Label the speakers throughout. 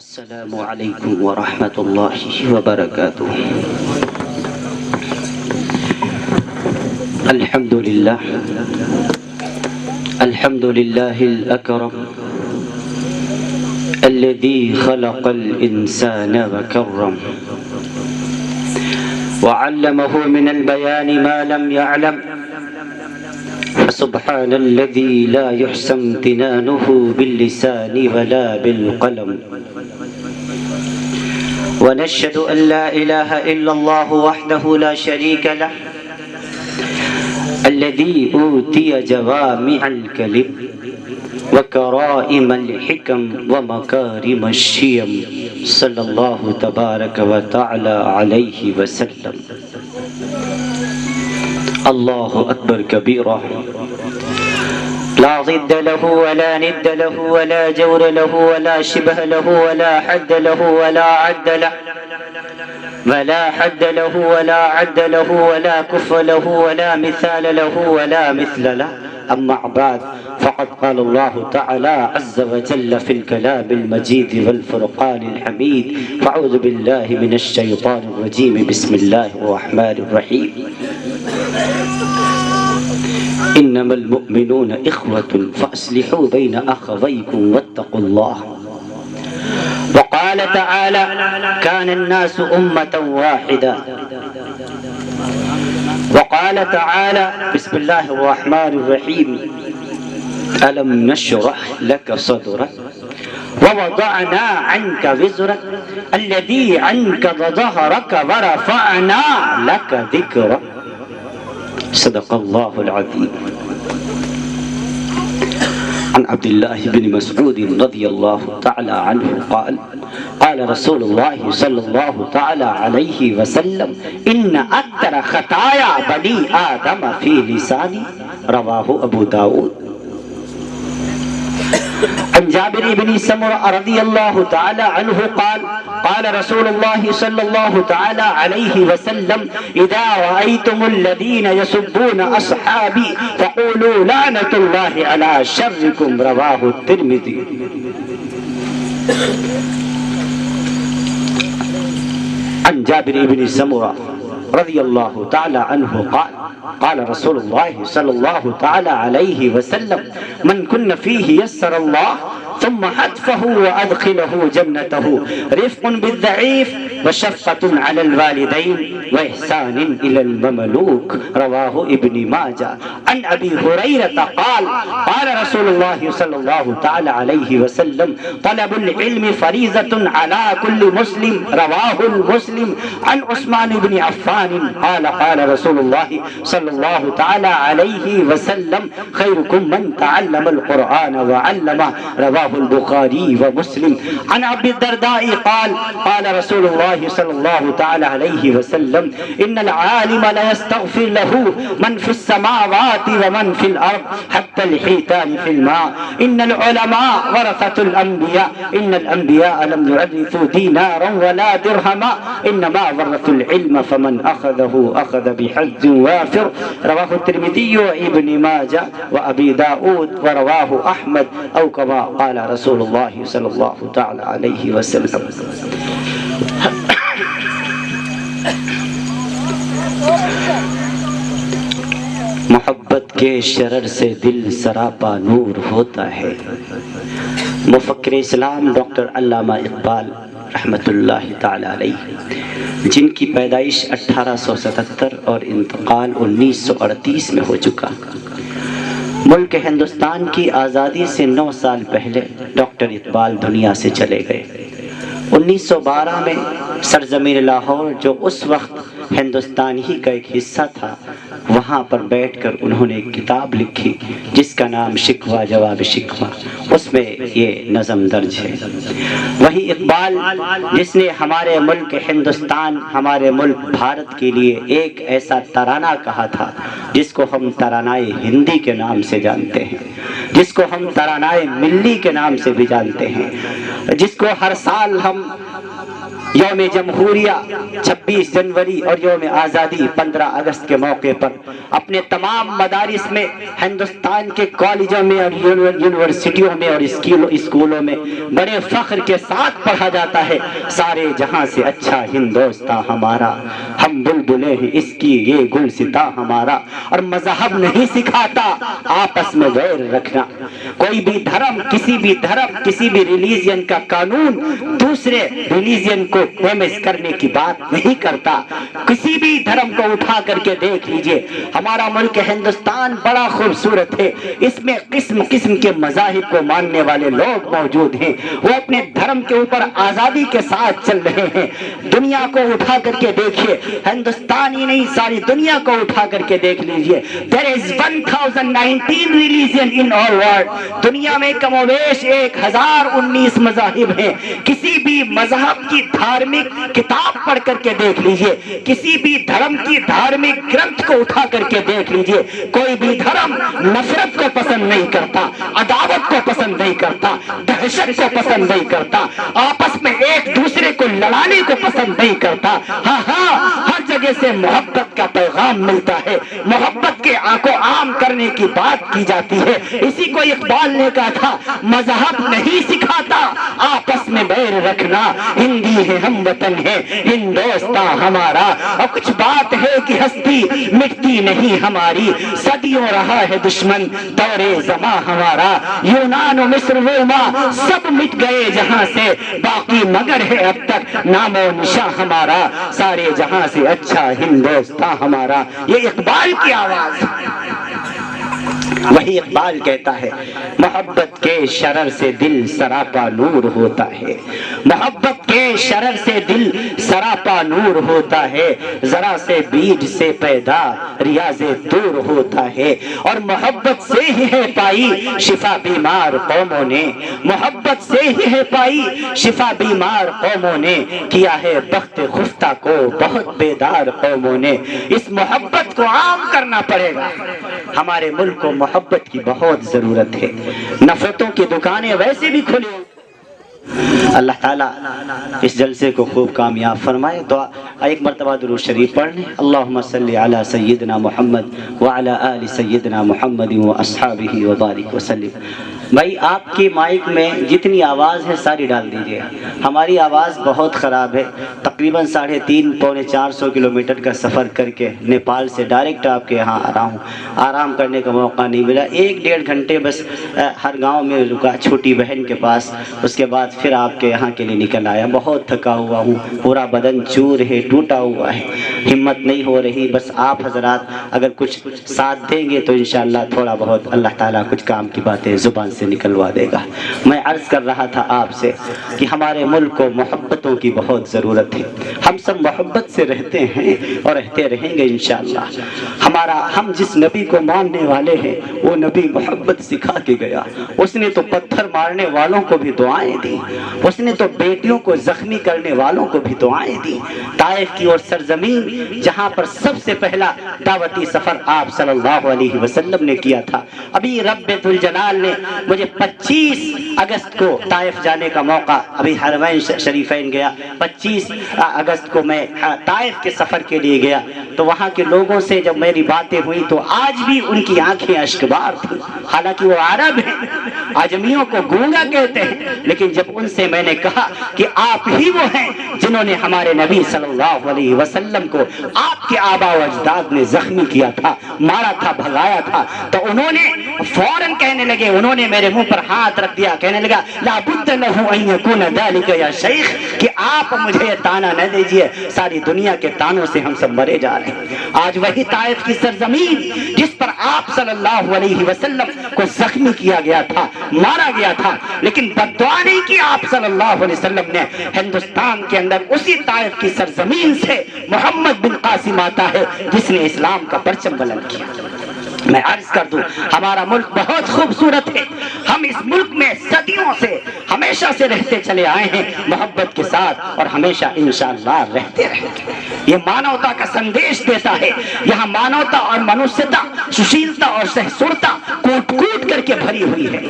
Speaker 1: السلام علیکم ورحمۃ اللہ وبرکاتہ۔ الحمد للہ الأکرم الذي خلق الإنسان وكرم وعلمه من البيان ما لم يعلم فسبحان الذي لا يحصى امتنانه باللسان ولا بالقلم ونشهد أن لا إله إلا الله وحده لا شريك له الذي أوتي جوامع الكلم وكرائم الحكم ومكارم الشيم صلى الله تبارك وتعالى عليه وسلم۔ الله أكبر كبيرا لا ضد له ولا ند له ولا جور له ولا شبه له ولا حد له ولا عد له ولا حد له ولا عد له ولا كف له ولا مثال له ولا مثل له، أما بعد فقد قال الله تعالى عز وجل في الكلام المجيد والفرقان الحميد، فأعوذ بالله من الشيطان الرجيم، بسم الله الرحمن الرحيم۔ إنما المؤمنون إخوة فأصلحوا بين أخويكم واتقوا الله۔ وقال تعالى كان الناس أمة واحدة۔ وقال تعالى بسم الله الرحمن الرحيم ألم نشرح لك صدرك ووضعنا عنك وزرك الذي عنك ظهرك ورفعنا لك ذكرك صدق الله العظيم۔ عن عبد الله بن مسعود رضي الله تعالى عنه قال قال رسول الله صلى الله تعالى عليه وسلم إن أكثر خطايا بني آدم في لساني، رواه أبو داود۔ عن جابر بن سمرة رضي الله تعالى عنه قال قال رسول الله صلى الله تعالى عليه وسلم إذا رأيتم الذين يسبون أصحابي فقولوا لعنة الله على شركم، رواه الترمذي۔ عن جابر بن سمرة رضي الله تعالى عنه قال قال رسول الله صلى الله تعالى عليه وسلم من كن فيه يسر الله ثم حتفه وأدخله جنته، رفق بالضعيف وشفقة على الوالدين وإحسان إلى المملوك، رواه ابن ماجه۔ عن أبي هريرة قال قال رسول الله صلى الله تعالى عليه وسلم طلب العلم فريضة على كل مسلم، رواه المسلم۔ عن عثمان بن عفان قال قال رسول الله صلى الله تعالى عليه وسلم خيركم من تعلم القرآن وعلمه، رواه البخاري ومسلم۔ عن أبي الدرداء قال قال رسول الله صلى الله تعالى عليه وسلم إن العالم لا يستغفر له من في السماوات ومن في الأرض حتى الحيتان في الماء، إن العلماء ورثة الأنبياء، إن الأنبياء لم يورثوا دينارا ولا درهما إنما ورثوا العلم فمن أخذه أخذ بحظ وافر، رواه الترمذي وابن ماجه وأبي داود ورواه أحمد أو كما قال رسول الله صلى الله تعالى عليه وسلم۔ محبت کے شرر سے دل سراپا نور ہوتا ہے۔ مفکر اسلام ڈاکٹر علامہ اقبال رحمۃ اللہ تعالی علیہ، جن کی پیدائش 1877 اور انتقال 1938 میں ہو چکا۔ ملک ہندوستان کی آزادی سے 9 سال پہلے ڈاکٹر اقبال دنیا سے چلے گئے۔ 1912 میں سرزمین لاہور، جو اس وقت ہندوستان ہی کا ایک حصہ تھا، وہاں پر بیٹھ کر انہوں نے ایک کتاب لکھی جس کا نام شکوہ جواب شکوہ، اس میں یہ نظم درج ہے۔ وہی اقبال جس نے ہمارے ملک ہندوستان، ہمارے ملک بھارت کے لیے ایک ایسا ترانہ کہا تھا جس کو ہم ترانۂ ہندی کے نام سے جانتے ہیں، جس کو ہم ترانۂ ملی کے نام سے بھی جانتے ہیں، جس کو ہر سال ہم یوم جمہوریہ 26 جنوری اور یوم آزادی 15 اگست کے موقع پر اپنے تمام مدارس میں، ہندوستان کے کالجوں میں اور یونیورسٹیوں میں اور اسکولوں میں بڑے فخر کے ساتھ پڑھا جاتا ہے، سارے جہاں سے اچھا ہندوستان ہمارا، ہم بلبلیں ہیں اس کی یہ گلستاں ہمارا۔ اور مذہب نہیں سکھاتا آپس میں ویر رکھنا، کوئی بھی دھرم، کسی بھی ریلیجن کا قانون دوسرے ریلیجن کو ڈیمیج کرنے کی بات نہیں کرتا۔ کسی بھی دھرم کو اٹھا کر کے دیکھ لیجئے، ہمارا ملک ہندوستان بڑا خوبصورت ہے، اس میں قسم قسم کے مذاہب کو ماننے والے لوگ موجود ہیں، وہ اپنے دھرم کے اوپر آزادی کے ساتھ چل رہے ہیں۔ دنیا کو اٹھا کر کے دیکھیے، ہندوستان ہی نہیں ساری دنیا کو اٹھا کر کے دیکھ لیجئے، there is 1019 religion in all world، دنیا میں کم و بیش 1019 مذاہب ہیں۔ کسی بھی مذہب کی دھارمک کتاب پڑھ کر کے دیکھ لیجئے، کسی بھی دھرم کی دھارمک گرنتھ کو اٹھا کر کے دیکھ لیجئے، کوئی بھی دھرم نفرت کو پسند نہیں کرتا، عداوت کو پسند نہیں کرتا، دہشت کو پسند نہیں کرتا، آپس میں ایک دوسرے کو لڑانے کو پسند نہیں کرتا۔ ہاں ہر جگہ سے محبت کا پیغام ملتا ہے، محبت کے کو عام کرنے کی بات کی جاتی ہے۔ اسی کو اقبال نے کہا تھا، مذہب نہیں سکھاتا آپس میں بیر رکھنا، ہندی ہے ہم وطن ہے ہندوستان ہمارا، اور کچھ بات ہے کہ ہستی مٹتی نہیں ہماری، صدیوں رہا ہے دشمن دور زماں ہمارا، یونان و مصر روما سب مٹ گئے جہاں سے، باقی مگر ہے اب تک نام و نشاں ہمارا، سارے جہاں سے اچھا ہندوستان ہمارا۔ یہ اقبال کی آواز، وہی اقبال کہتا ہے، محبت کے شرر سے دل سراپا نور ہوتا ہے، محبت کے شرر سے دل سراپا نور ہوتا ہے، ذرا سے بیج سے پیدا ریاض دور ہوتا ہے، اور محبت سے ہی ہے پائی شفا بیمار قوموں نے، محبت سے ہی ہے پائی شفا بیمار قوموں نے، کیا ہے بخت خفتہ کو بہت بیدار قوموں نے۔ اس محبت کو عام کرنا پڑے گا، ہمارے ملک کو محبت کی بہت ضرورت ہے، نفرتوں کی دکانیں ویسے بھی کھلی۔ اللہ تعالیٰ اس جلسے کو خوب کامیاب فرمائے۔ دعا ایک مرتبہ درود شریف پڑھ لیں، اللہم صلی علی سیدنا محمد وعلی آل سیدنا محمد واصحابہ وبارک وسلم۔ بھائی آپ کی مائک میں جتنی آواز ہے ساری ڈال دیجئے، ہماری آواز بہت خراب ہے، تقریباً 350 پونے 400 کلومیٹر کا سفر کر کے نیپال سے ڈائریکٹ آپ کے یہاں آ رہا ہوں، آرام کرنے کا موقع نہیں ملا، 1-1.5 گھنٹے بس ہر گاؤں میں رکا چھوٹی بہن کے پاس، اس کے بعد پھر آپ کے یہاں کے لیے نکل آیا۔ بہت تھکا ہوا ہوں، پورا بدن چور ہے، ٹوٹا ہوا ہے، ہمت نہیں ہو رہی، بس آپ حضرات اگر کچھ ساتھ دیں گے تو انشاءاللہ تھوڑا بہت اللہ تعالیٰ کچھ کام کی باتیں زبان سے نکلوا دے گا۔ میں عرض کر رہا تھا آپ سے کہ ہمارے ملک کو محبتوں کی بہت ضرورت ہے، ہم سب محبت سے رہتے ہیں اور رہتے رہیں گے انشاءاللہ۔ ہم جس نبی کو ماننے والے ہیں وہ نبی محبت سکھا کے گیا، اس نے تو پتھر مارنے والوں کو بھی دعائیں دی، اس نے تو بیٹیوں کو زخمی کرنے والوں کو بھی دعائیں دی۔ طائف کی اور سرزمین جہاں پر سب سے پہلا دعوتی سفر آپ صلی اللہ علیہ وسلم نے کیا تھا، ابھی رب ذوالجلال نے مجھے 25 اگست کو طائف جانے کا موقع، ابھی حرمین شریفین گیا، 25 اگست کو میں طائف کے سفر کے لیے گیا، تو وہاں کے لوگوں سے جب میری باتیں ہوئی تو آج بھی ان کی آنکھیں اشکبار تھیں، حالانکہ وہ عرب ہیں، عجمیوں کو گونگا کہتے ہیں، لیکن جب ان سے میں نے کہا کہ آپ ہی وہ ہیں جنہوں نے ہمارے نبی صلی اللہ علیہ وسلم کو آپ کے آبا و اجداد نے زخمی کیا تھا، مارا تھا، بھگایا تھا، تو انہوں نے فوراً کہنے لگے، انہوں نے میرے منہ پر ہاتھ رکھ دیا، کہنے لگا لا بد لہ ان یکون ذلک یا شیخ، کہ آپ مجھے یہ تانا نہ دیجئے، ساری دنیا کے تانوں سے ہم سب مرے جا رہے ہیں۔ آج وہی طائف کی سرزمین جس پر آپ صلی اللہ علیہ وسلم کو زخمی کیا گیا تھا، مارا گیا تھا، لیکن بد دعا نہیں کی آپ صلی اللہ علیہ وسلم نے، ہندوستان کے اندر اسی طائف کی سرزمین سے محمد بن قاسم آتا ہے جس نے اسلام کا پرچم بلند کیا۔ میں عرض کر دوں ہمارا ملک بہت خوبصورت ہے، ہم اس ملک میں صدیوں سے ہمیشہ سے رہتے چلے آئے ہیں محبت کے ساتھ، اور ہمیشہ انشاءاللہ رہتے رہیں گے۔ یہ مانوتا کا سندیش دیتا ہے، یہاں مانوتا اور منوسیتا، سشیلتا اور سہسورتا کوٹ کوٹ کر کے بھری ہوئی ہے۔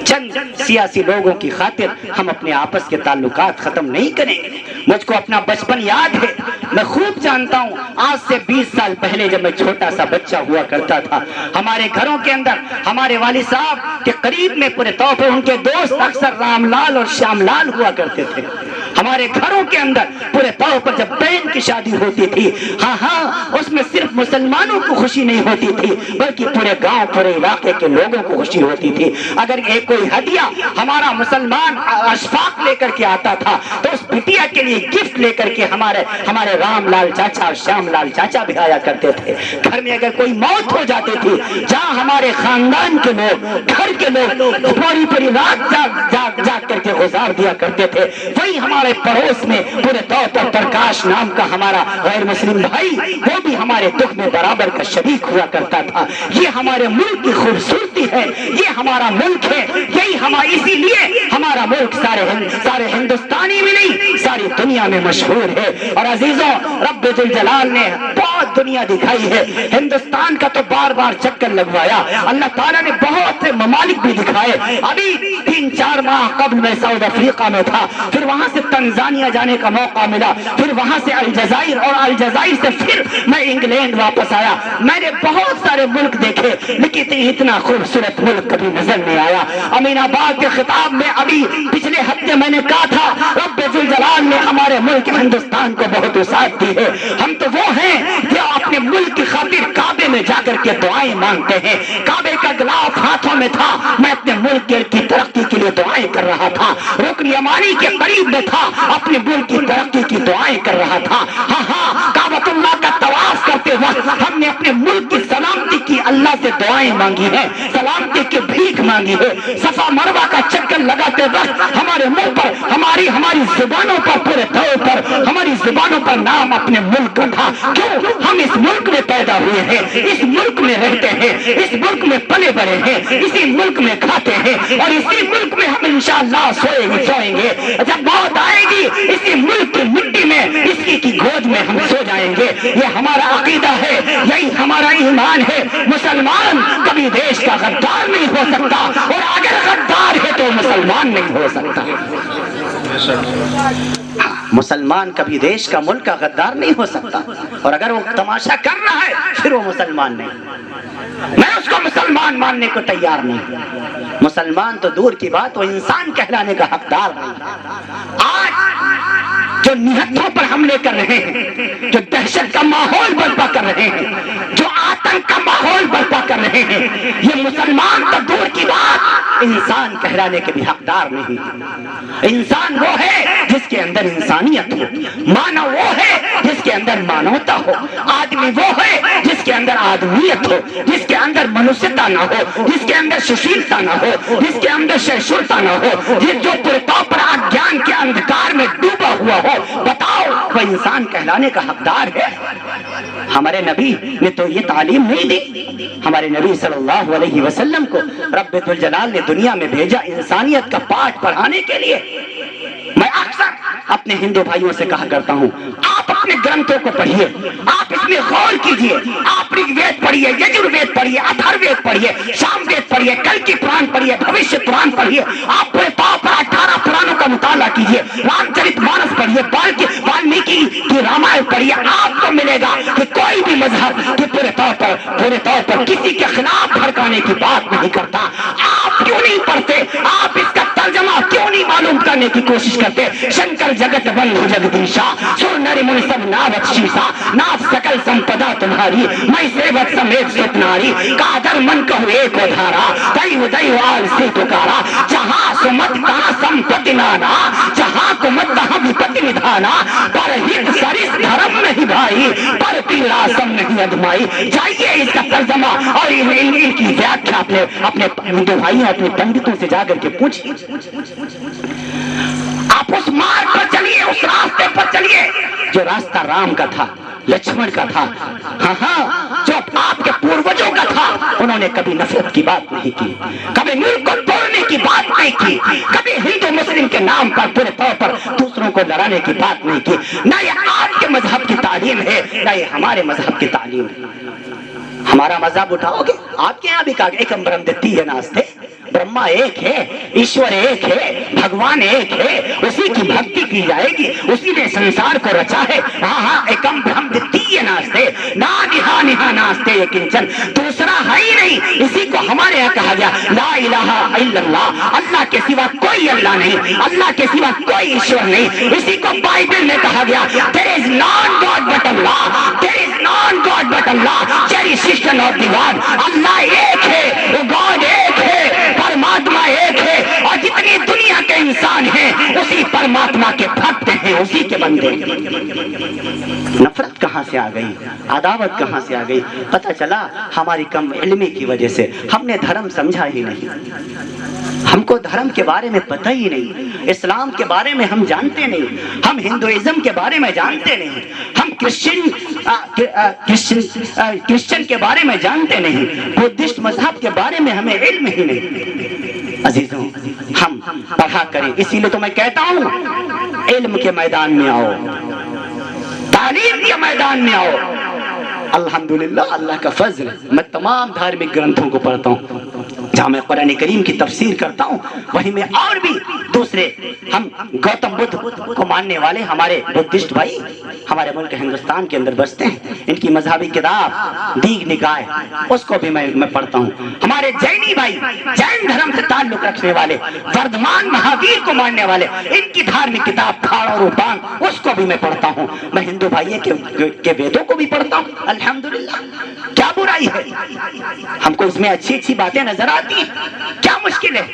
Speaker 1: چند سیاسی لوگوں کی خاطر ہم اپنے آپس کے تعلقات ختم نہیں کریں گے۔ مجھ کو اپنا بچپن یاد ہے، میں خوب جانتا ہوں آج سے 20 سال پہلے جب میں چھوٹا سا بچہ ہوا کرتا تھا، ہمارے گھروں کے اندر ہمارے والد صاحب کے قریب میں پورے طور پر ان کے دوست اکثر رام لال اور شیام لال ہوا کرتے تھے۔ ہمارے گھروں کے اندر پورے طور پر جب بہن کی شادی ہوتی تھی، اس میں صرف مسلمانوں کو خوشی نہیں ہوتی تھی بلکہ پورے گاؤں پورے علاقے کے لوگوں کو خوشی ہوتی تھی۔ اگر ایک کوئی ہدیہ ہمارا مسلمان اشفاق لے کر کے آتا تھا تو اس بٹیا کے لیے گفٹ لے کر کے ہمارے رام لال چاچا اور شیام لال چاچا بھی آیا کرتے تھے۔ گھر میں اگر کوئی موت ہو جاتی تھی، جہاں ہمارے خاندان کے لوگ گھر کے لوگ پوری رات جاگ کر کے گزار دیا کرتے تھے، وہی ہمارے پڑوس میں پورے طور پر پرکاش نام کا ہمارا غیر مسلم بھائی، وہ بھی ہمارے دکھ میں برابر کا شریک ہوا کرتا تھا۔ یہ ہمارے ملک کی خوبصورتی ہے، یہ ہمارا ملک ہے، اسی لیے ہمارا ملک سارے ہندوستانی میں نہیں ساری دنیا میں مشہور ہے۔ اور عزیزوں، رب ذوالجلال نے بہت دنیا دکھائی ہے، ہندوستان کا تو بار بار چکر لگوایا، اللہ تعالیٰ نے بہت سے ممالک بھی دکھائے۔ ابھی 3-4 ماہ قبل میں ساؤتھ افریقہ میں تھا، پھر وہاں سے تنزانیہ جانے کا موقع ملا، پھر وہاں سے الجزائر، اور الجزائر سے پھر میں انگلینڈ واپس آیا۔ میں نے بہت سارے ملک دیکھے لیکن اتنا خوبصورت ملک کبھی نظر نہیں آیا۔ امین آباد کے خطاب میں ابھی پچھلے ہفتے میں نے کہا تھا، رب ذوالجلال نے ہمارے ملک ہندوستان کو بہت وسعت دی ہے۔ ہم تو وہ ہیں جو اپنے ملک کی خاطر کعبے میں جا کر کے دعائیں مانگتے ہیں۔ کعبے کا گلاف ہاتھوں میں تھا، میں اپنے ملک کی ترقی کے لیے دعائیں کر رہا تھا۔ رکن یمانی کے قریب میں تھا، اپنے ملک کی ترقی کی دعائیں کر رہا تھا۔ کعبۃ اللہ کا طواف کرتے وقت ہم نے اپنے ملک کی سلامتی کی اللہ سے دعائیں مانگی ہیں، سلامتی کی بھیک مانگی ہے۔ صفا مروہ کا چکر لگاتے وقت ہمارے منہ پر ہماری زبانوں پر پورے طور پر ہماری زبانوں پر نام اپنے ملک کا تھا۔ کیوں؟ ہم اس ملک میں پیدا ہوئے ہیں، اس ملک میں رہتے ہیں، اس ملک میں پلے بڑے ہیں، اسی ملک میں کھاتے ہیں، اور اسی ملک میں ہم انشاءاللہ سوئیں گے۔ جب موت آئے گی اسی ملک کی مٹی میں اسی کی گود میں ہم سو جائیں گے۔ یہ ہمارا عقیدہ ہے، یہی ہمارا ایمان ہے۔ مسلمان کبھی دیش کا غدار نہیں ہو سکتا، اور اگر غدار ہے تو مسلمان نہیں ہو سکتا۔ مسلمان کبھی دیش کا ملک کا غدار نہیں ہو سکتا، اور اگر وہ تماشا کر رہا ہے پھر وہ مسلمان نہیں۔ میں اس کو مسلمان ماننے کو تیار نہیں۔ مسلمان تو دور کی بات، وہ انسان کہلانے کا حقدار نہیں۔ آج جو نہتوں پر حملے کر رہے ہیں، جو دہشت کا ماحول برپا کر رہے ہیں، جو آتنک کا ماحول برپا کر رہے ہیں، یہ مسلمان تو دور کی بات انسان کہلانے کے بھی حقدار نہیں۔ انسان وہ ہے جس کے اندر انسانیت ہو، مانو وہ ہے جس کے اندر مانوتا ہو، آدمی وہ ہے جس کے اندر آدمیت ہو، جس کے اندر منوسیتا نہ ہو، جس کے اندر سشیلتا نہ ہو، جس کے اندر شیشورتا نہ ہو، جو پورے طور پر اگیان کے اندھکار میں ڈوبا ہوا ہو۔ بتاؤ وہ انسان کہلانے کا حقدار ہے؟ ہمارے نبی نے تو یہ تعلیم نہیں دی۔ ہمارے نبی صلی اللہ علیہ وسلم کو رب ذوالجلال نے دنیا میں بھیجا انسانیت کا پاٹھ پڑھانے کے لیے۔ میں اکثر اپنے ہندو بھائیوں سے کہا کرتا ہوں، آپ اپنے گرنتھوں کو پڑھیے، آپ اس میں غور کیجئے، آپ رگ وید پڑھیے، یجروید پڑھیے، اتھر وید پڑھیے، شام وید پڑھیے، کلکی پران پڑھیے، بھوشیہ پران پڑھیے، آپ پورے پاؤ پر 18 پرانوں کا مطالعہ کیجئے، رام چرت مانس پڑھیے، والمیکی کی رامائن پڑھیے۔ آپ کو ملے گا کہ کوئی بھی مذہب کہ پورے طور پر کسی کے خلاف بھڑکانے کی بات نہیں کرتا۔ آپ کیوں نہیں پڑھتے؟ آپ اس کا ترجمہ کیوں نہیں معلوم کرنے کی کوشش کرتے؟ شنکر جگت بندھو جگدیشا، سر نر من سب ناوت شیشا، ناف سکل سمپدا تمہاری، میں سیوت سمیت ست ناری، کادر من کہو ایک دھارا، دیو دیو آل سے پکارا، جہاں سمت تہاں سمپتی نانا، جہاں کمت تہاں وپتی ندھانا، پر ہت سرس دھرم نہیں بھائی، پر پیڑا سم نہیں ادمائی۔ جائیے اس کا ترجمہ اور ان کی ویاکھیا اپنے ہندو بھائیوں اپنے پنڈتوں سے جا کر کے پوچھیں۔ آپ اس مارگ پر چلیے، اس راستے پر چلیے جو راستہ رام کا تھا، لکشمن کا تھا، جو آپ کے پوروجوں کا تھا۔ انہوں نے کبھی نفرت کی بات نہیں کی، کبھی ملک کو توڑنے کی بات نہیں کی، کبھی ہندو مسلم کے نام پر پورے طور پر دوسروں کو لڑانے کی بات نہیں کی۔ نہ یہ آپ کے مذہب کی تعلیم ہے، نہ یہ ہمارے مذہب کی تعلیم ہے۔ ہمارا مذہب اٹھاؤ گے؟ آپ کے یہاں بھی کہا ایکم برہم دتی ہے ناستے، برہما ایک ہے، ایشور ایک ہے، بھگوان ایک ہے، اسی کی بھکتی کی جائے گی، اسی نے سنسار کو رچا ہے۔ ہاں ہاں، ایکم برہم دتی ہے ناستے، نا نہا نہا ناستے یہ کنچن، دوسرا ہے ہی نہیں۔ اسی کو ہمارے یہاں کہا گیا لا الہ الا اللہ، اللہ کے سوا کوئی اللہ نہیں، اللہ کے سوا کوئی ایشور نہیں۔ اسی کو بائبل میں کہا گیا there is none God but Allah, there is none God but Allah, cherished of the God، اللہ ایک ہے، وہ God ایک ہے، پرماتما ایک ہے، اور جتنی دنیا کے انسان ہیں اسی پرماتما کے بھکت ہیں، اسی کے بندے ہیں۔ نفرت کہاں سے آ گئی، عداوت کہاں سے آ گئی؟ پتہ چلا ہماری کم علمی کی وجہ سے، ہم نے دھرم سمجھا ہی نہیں، ہم کو دھرم کے بارے میں پتہ ہی نہیں، اسلام کے بارے میں ہم جانتے نہیں، ہم ہندوازم کے بارے میں جانتے نہیں، ہم کرسچن کے بارے میں جانتے نہیں، بدھسٹ مذہب کے بارے میں ہمیں علم ہی نہیں۔ عزیزوں، ہم پڑھا کریں، اسی لیے تو میں کہتا ہوں علم کے میدان میں آؤ، تعلیم کے میدان میں آؤ۔ الحمدللہ، اللہ کا فضل، میں تمام دھارمک گرنتھوں کو پڑھتا ہوں، جہاں میں قرآن کریم کی تفسیر کرتا ہوں وہیں میں اور بھی دوسرے، ہم گوتم بدھ کو ماننے والے ہمارے بدھسٹ بھائی ہمارے ملک ہندوستان کے اندر بستے ہیں، ان کی مذہبی کتاب دیگ نکائے اس کو بھی میں پڑھتا ہوں۔ ہمارے جینی بھائی، جین دھرم سے تعلق رکھنے والے، وردمان مہاویر کو ماننے والے، ان کی دھارمک کتاب پھاڑ اور روپان اس کو بھی میں پڑھتا ہوں۔ میں ہندو بھائی کے ویدوں کو بھی پڑھتا ہوں، الحمدللہ، کیا برائی ہے؟ ہم کو اس میں اچھی اچھی باتیں نظر آتی ہیں، کیا مشکل ہے؟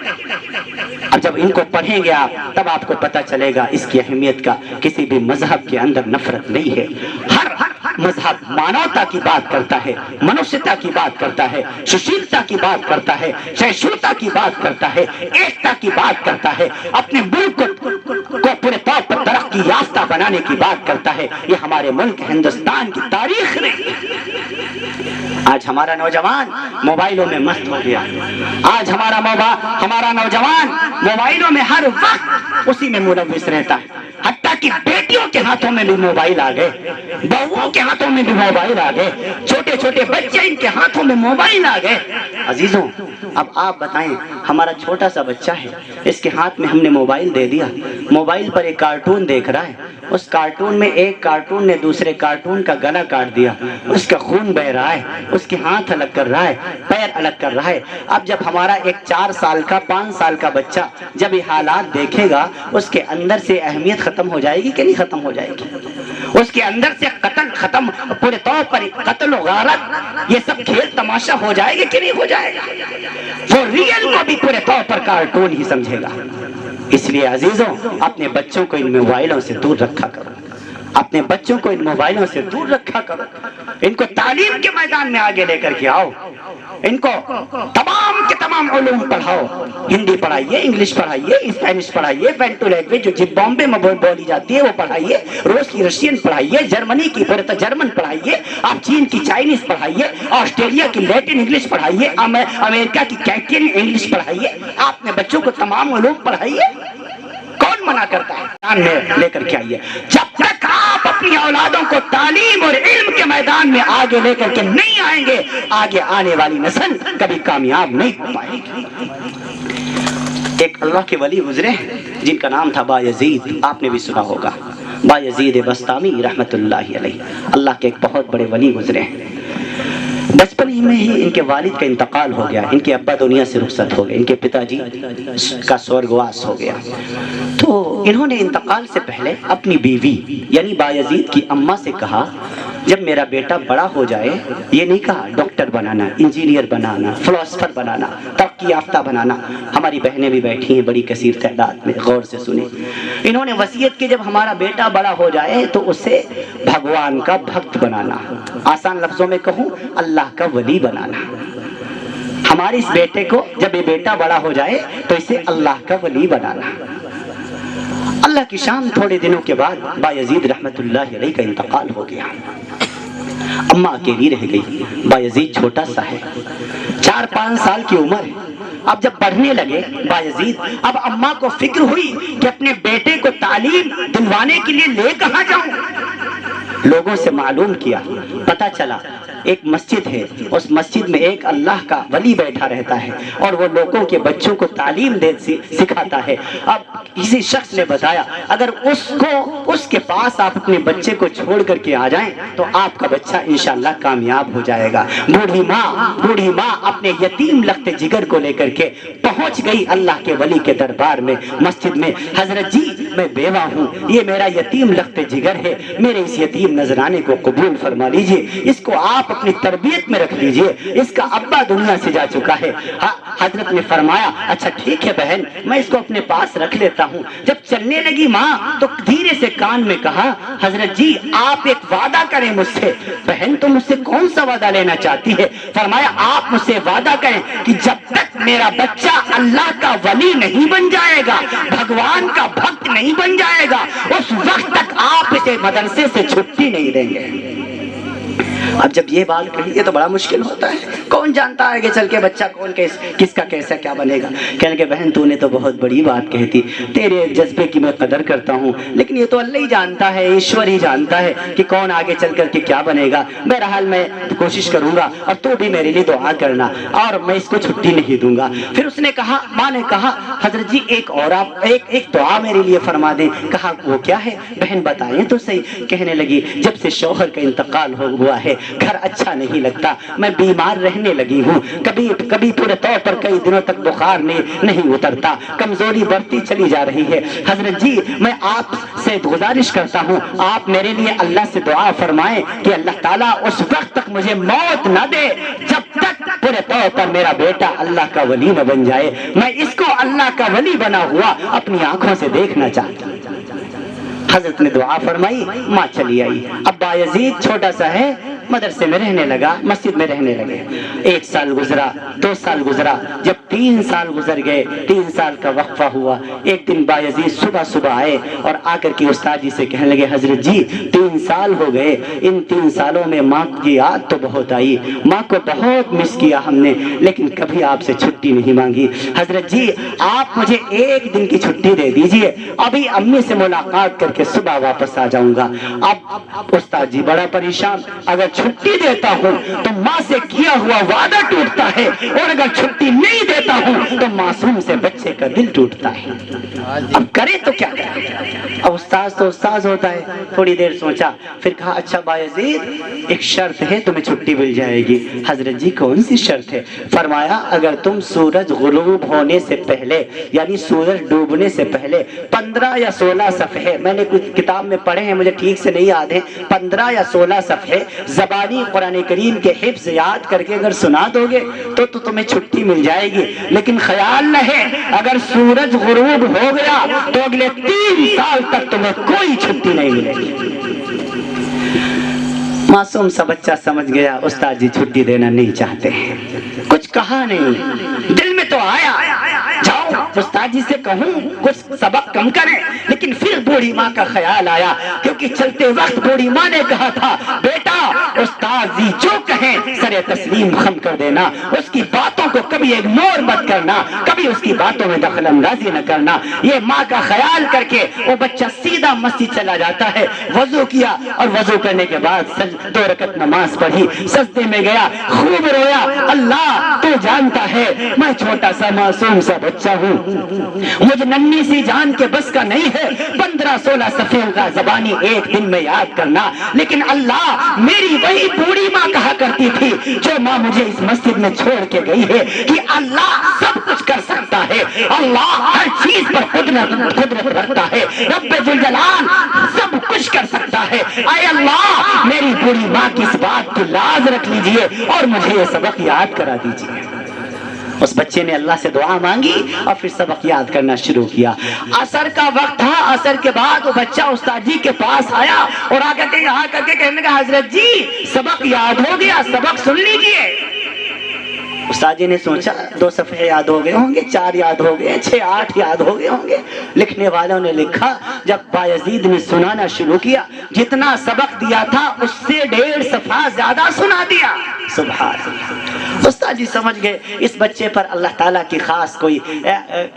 Speaker 1: اب جب ان کو پڑھیں گے آپ، تب آپ کو پتہ چلے گا اس کی اہمیت کا۔ کسی بھی مذہب کے اندر نفرت نہیں ہے، ہر مذہب مانوتا کی بات کرتا ہے، منوشیتا کی بات کرتا ہے، سشیلتا کی بات کرتا ہے، سہنشیلتا کی بات کرتا ہے، ایکتا کی بات کرتا ہے، اپنے ملک کو پورے طور پر ترقی یافتہ بنانے کی بات کرتا ہے۔ یہ ہمارے ملک ہندوستان کی تاریخ میں آج ہمارا نوجوان موبائلوں میں مست ہو گیا، آج ہمارا نوجوان موبائلوں میں ہر وقت اسی میں ملوث رہتا ہے، حتیٰ کہ بیٹیوں کے ہاتھوں میں بھی موبائل آ گئے، بہوؤں کے ہاتھوں میں بھی موبائل آ گئے، چھوٹے چھوٹے بچے ان کے ہاتھوں میں موبائل آ گئے۔ عزیزوں، اب آپ بتائیں، ہمارا چھوٹا سا بچہ ہے، اس کے ہاتھ میں ہم نے موبائل دے دیا، موبائل پر ایک کارٹون دیکھ رہا ہے، اس کارٹون میں ایک کارٹون نے دوسرے کارٹون کا گلا کاٹ دیا، اس کا خون بہ رہا ہے، اس کے ہاتھ الگ کر رہا ہے، پیر الگ کر رہا ہے۔ اب جب ہمارا ایک 4 سال کا 5 سال کا بچہ جب یہ حالات دیکھے گا، اس کے اندر سے اہمیت ختم ہو جائے گی کہ نہیں ختم ہو جائے گی؟ اس کے اندر سے قتل ختم، پورے طور پر قتل و غارت، یہ سب کھیل تماشا ہو جائے گا کہ نہیں ہو جائے گا؟ وہ ریئل کو بھی پورے طور پر کارٹون ہی سمجھے گا۔ اس لیے عزیزوں، اپنے بچوں کو ان موبائلوں سے دور رکھا کرو، اپنے بچوں کو ان موبائلوں سے دور رکھا کرو، ان کو تعلیم کے میدان میں آگے لے کر کے آؤ، ان کو تمام کے تمام علوم پڑھاؤ، ہندی پڑھائیے، انگلش پڑھائیے، اسپینش پڑھائیے، وینٹو لینگویج جو بامبے میں بولی جاتی ہے وہ پڑھائیے، روس کی رشین پڑھائیے، جرمنی کی جرمن پڑھائیے، آپ چین کی چائنیز پڑھائیے، آسٹریلیا کی لیٹن انگلش پڑھائیے، امریکہ کی کینیڈین انگلش پڑھائیے، آپ اپنے بچوں کو تمام علوم پڑھائیے، کون منع کرتا ہے؟ لے کر کے آئیے۔ جب تک آپ اپنی اولادوں کو تعلیم اور علم کے میدان میں آگے لے کر کے نہیں آئیں گے، آگے آنے والی نسل کبھی کامیاب نہیں ہو پائے گی۔ ایک اللہ کے ولی گزرے جن کا نام تھا بایزید، آپ نے بھی سنا ہوگا، بایزید بسطامی رحمت اللہ علیہ، اللہ کے ایک بہت بڑے ولی گزرے۔ بچپن ہی میں ہی ان کے والد کا انتقال ہو گیا، ان کے ابا دنیا سے رخصت ہو گئے، ان کے پتا جی کا سورگواس ہو گیا۔ تو انہوں نے انتقال سے پہلے اپنی بیوی یعنی بایزید کی اماں سے کہا، جب میرا بیٹا بڑا ہو جائے، یہ نہیں کہا ڈاکٹر بنانا، انجینئر بنانا، فلاسفر بنانا، ترقی یافتہ بنانا، ہماری بہنیں بھی بیٹھی ہیں بڑی کثیر تعداد میں، غور سے سنیں۔ انہوں نے وصیت کی جب ہمارا بیٹا بڑا ہو جائے تو اسے بھگوان کا بھکت بنانا، آسان لفظوں میں کہوں اللہ کا ولی بنانا۔ ہمارے اس بیٹے کو جب یہ بیٹا بڑا ہو جائے تو اسے اللہ کا ولی بنانا۔ اللہ کی شان، تھوڑے دنوں کے بعد بایزید رحمت اللہ علیہ کا انتقال ہو گیا، اماں اکیلی رہ گئی، بایزید چھوٹا سا ہے، 4-5 سال کی عمر ہے۔ اب جب پڑھنے لگے بایزید، اب اماں کو فکر ہوئی کہ اپنے بیٹے کو تعلیم دلوانے کے لیے لے کہاں جاؤں۔ لوگوں سے معلوم کیا، پتہ چلا ایک مسجد ہے، اس مسجد میں ایک اللہ کا ولی بیٹھا رہتا ہے اور وہ لوگوں کے بچوں کو تعلیم سکھاتا ہے۔ اب کسی شخص نے بتایا اگر اس کے پاس آپ اپنے بچے کو چھوڑ کر کے آ جائیں تو آپ کا بچہ انشاءاللہ کامیاب ہو جائے گا۔ بوڑھی ماں اپنے یتیم لخت جگر کو لے کر کے پہنچ گئی اللہ کے ولی کے دربار میں، مسجد میں۔ حضرت جی میں بیوہ ہوں، یہ میرا یتیم لخت جگر ہے، میرے اس یتیم نذرانے کو قبول فرما لیجئے، اس کو آپ اپنی تربیت میں رکھ لیجئے، اس کا ابا دنیا سے جا چکا ہے۔ حضرت نے فرمایا اچھا ٹھیک ہے بہن، میں اس کو اپنے پاس رکھ لیتا ہوں۔ جب چلنے لگی ماں تو دھیرے سے کان میں کہا حضرت جی آپ ایک وعدہ کریں مجھ سے۔ بہن تم مجھ سے کون سا وعدہ لینا چاہتی ہے؟ فرمایا آپ مجھ سے وعدہ کریں کہ جب تک میرا بچہ اللہ کا ولی نہیں بن جائے گا، بھگوان کا بھکت نہیں بن جائے گا، اس وقت تک آپ اسے مدرسے سے چھٹی نہیں دیں گے۔ اب جب یہ بات کہی ہے تو بڑا مشکل ہوتا ہے، کون جانتا ہے کہ چل کے بچہ کس کا کیسا کیا بنے گا۔ کہنے کہ بہن تو نے تو بہت بڑی بات کہی تھی، تیرے جذبے کی میں قدر کرتا ہوں، لیکن یہ تو اللہ ہی جانتا ہے، ایشور ہی جانتا ہے کہ کون آگے چل کر کے کیا بنے گا۔ بہرحال میں کوشش کروں گا اور تو بھی میرے لیے دعا کرنا، اور میں اس کو چھٹی نہیں دوں گا۔ پھر اس نے کہا، ماں نے کہا حضرت جی ایک اور آپ ایک دعا میرے لیے فرما دیں۔ کہا وہ کیا ہے بہن بتائیں تو صحیح۔ کہنے لگی جب سے شوہر کا انتقال ہوا ہے گھر اچھا نہیں لگتا، میں بیمار رہنے لگی ہوں، کبھی پورے طور پر کئی دنوں تک بخار نہیں اترتا، کمزوری بڑھتی چلی جا رہی ہے۔ حضرت جی میں آپ سے گزارش کرتا ہوں آپ میرے لیے اللہ سے دعا فرمائیں کہ اللہ تعالیٰ اس وقت تک مجھے موت نہ دے جب تک پورے طور پر میرا بیٹا اللہ کا ولی نہ بن جائے، میں اس کو اللہ کا ولی بنا ہوا اپنی آنکھوں سے دیکھنا چاہتا ہوں۔ حضرت نے دعا فرمائی، ماں چلی آئی۔ اب بایزید چھوٹا سا ہے، مدرسے میں رہنے لگا، مسجد میں رہنے لگے۔ 1 سال گزرا، 2 سال گزرا، جب 3 سال گزر گئے، 3 سال کا وقفہ ہوا۔ ایک دن بایزید صبح آئے اور آ کر کے استاد جی سے کہنے لگے حضرت جی 3 سال ہو گئے، ان 3 سالوں میں ماں کی یاد تو بہت آئی، ماں کو بہت مس کیا ہم نے، لیکن کبھی آپ سے چھٹی نہیں مانگی۔ حضرت جی آپ مجھے 1 دن کی چھٹی دے دیجئے، ابھی امی سے ملاقات کر کے صبح واپس آ جاؤں گا۔ اب استاد جی بڑا پریشان، اگر چھٹی دیتا ہوں تو ماں سے کیا ہوا وعدہ ٹوٹتا ہے، اور اگر چھٹی نہیں دیتا ہوں تو معصوم سے بچے کا دل ٹوٹتا ہے، اب کرے تو کیا کرے۔ اب استاد تو استاد ہوتا ہے، تھوڑی دیر سوچا، پھر کہا اچھا بایزید ایک شرط ہے تمہیں چھٹی مل جائے گی۔ حضرت جی کون سی شرط ہے؟ فرمایا اگر تم سورج غروب ہونے سے پہلے یعنی سورج ڈوبنے سے پہلے 15 یا 16 صفحے، میں نے کچھ کتاب میں پڑھے ہیں مجھے ٹھیک سے نہیں یاد ہے، 15 یا 16 صفحے زبانی قرآن کریم کے حفظ یاد کر کے اگر سنا دو گے تو تمہیں چھٹی مل جائے گی، لیکن خیال رہے اگر سورج غروب ہو گیا تو اگلے 3 سال تک تمہیں کوئی چھٹی نہیں ملے گی۔ معصوم سا بچہ سمجھ گیا استاد جی چھٹی دینا نہیں چاہتے ہیں، کچھ کہا نہیں، دل میں تو آیا جاؤ استاد جی سے کہوں کچھ سبق کم کریں، لیکن پھر بوڑھی ماں کا خیال آیا، کیونکہ چلتے وقت بوڑھی ماں نے کہا تھا بیٹا استاد جی جو کہیں سر تسلیم خم کر دینا، اس کی باتوں کو کبھی اگنور مت کرنا، کبھی اس کی باتوں میں دخل اندازی نہ کرنا۔ یہ ماں کا خیال کر کے وہ بچہ سیدھا مسجد چلا جاتا ہے، وضو کیا اور وضو کرنے کے بعد 2 رکعت نماز پڑھی، سجدے میں گیا، خوب رویا، اللہ تو جانتا ہے میں چھوٹا سا معصوم سا بچہ ہوں، مجھے ننھی سی جان کے بس کا نہیں ہے 15-16 صفحوں کا زبانی ایک دن میں یاد کرنا، لیکن اللہ میری وہی بوڑھی ماں کہا کرتی تھی جو ماں مجھے اس مسجد میں چھوڑ کے گئی ہے کہ اللہ سب کچھ کر سکتا ہے، اللہ ہر چیز پر قدرت رکھتا ہے، رب ذوالجلال سب کچھ کر سکتا ہے، اے اللہ میری بوڑھی ماں کی اس بات کی لاز رکھ لیجئے اور مجھے یہ سبق یاد کرا دیجئے۔ اس بچے نے اللہ سے دعا مانگی اور پھر سبق یاد کرنا شروع کیا۔ عصر کا وقت تھا، عصر کے بعد وہ بچہ استاد جی کے پاس آیا اور آ کر کے کہنے لگا حضرت جی سبق یاد ہو گیا، سبق سن لیجئے۔ استاد جی نے سوچا 2 صفحے یاد ہو گئے ہوں گے، 4 یاد ہو گئے، 6-8 یاد ہو گئے ہوں گے۔ لکھنے والوں نے لکھا جب بایزید نے سنانا شروع کیا جتنا سبق دیا تھا اس سے 1.5 صفحہ زیادہ سنا دیا۔ سبحان اللہ، استاد جی سمجھ گئے اس بچے پر اللہ تعالیٰ کی خاص کوئی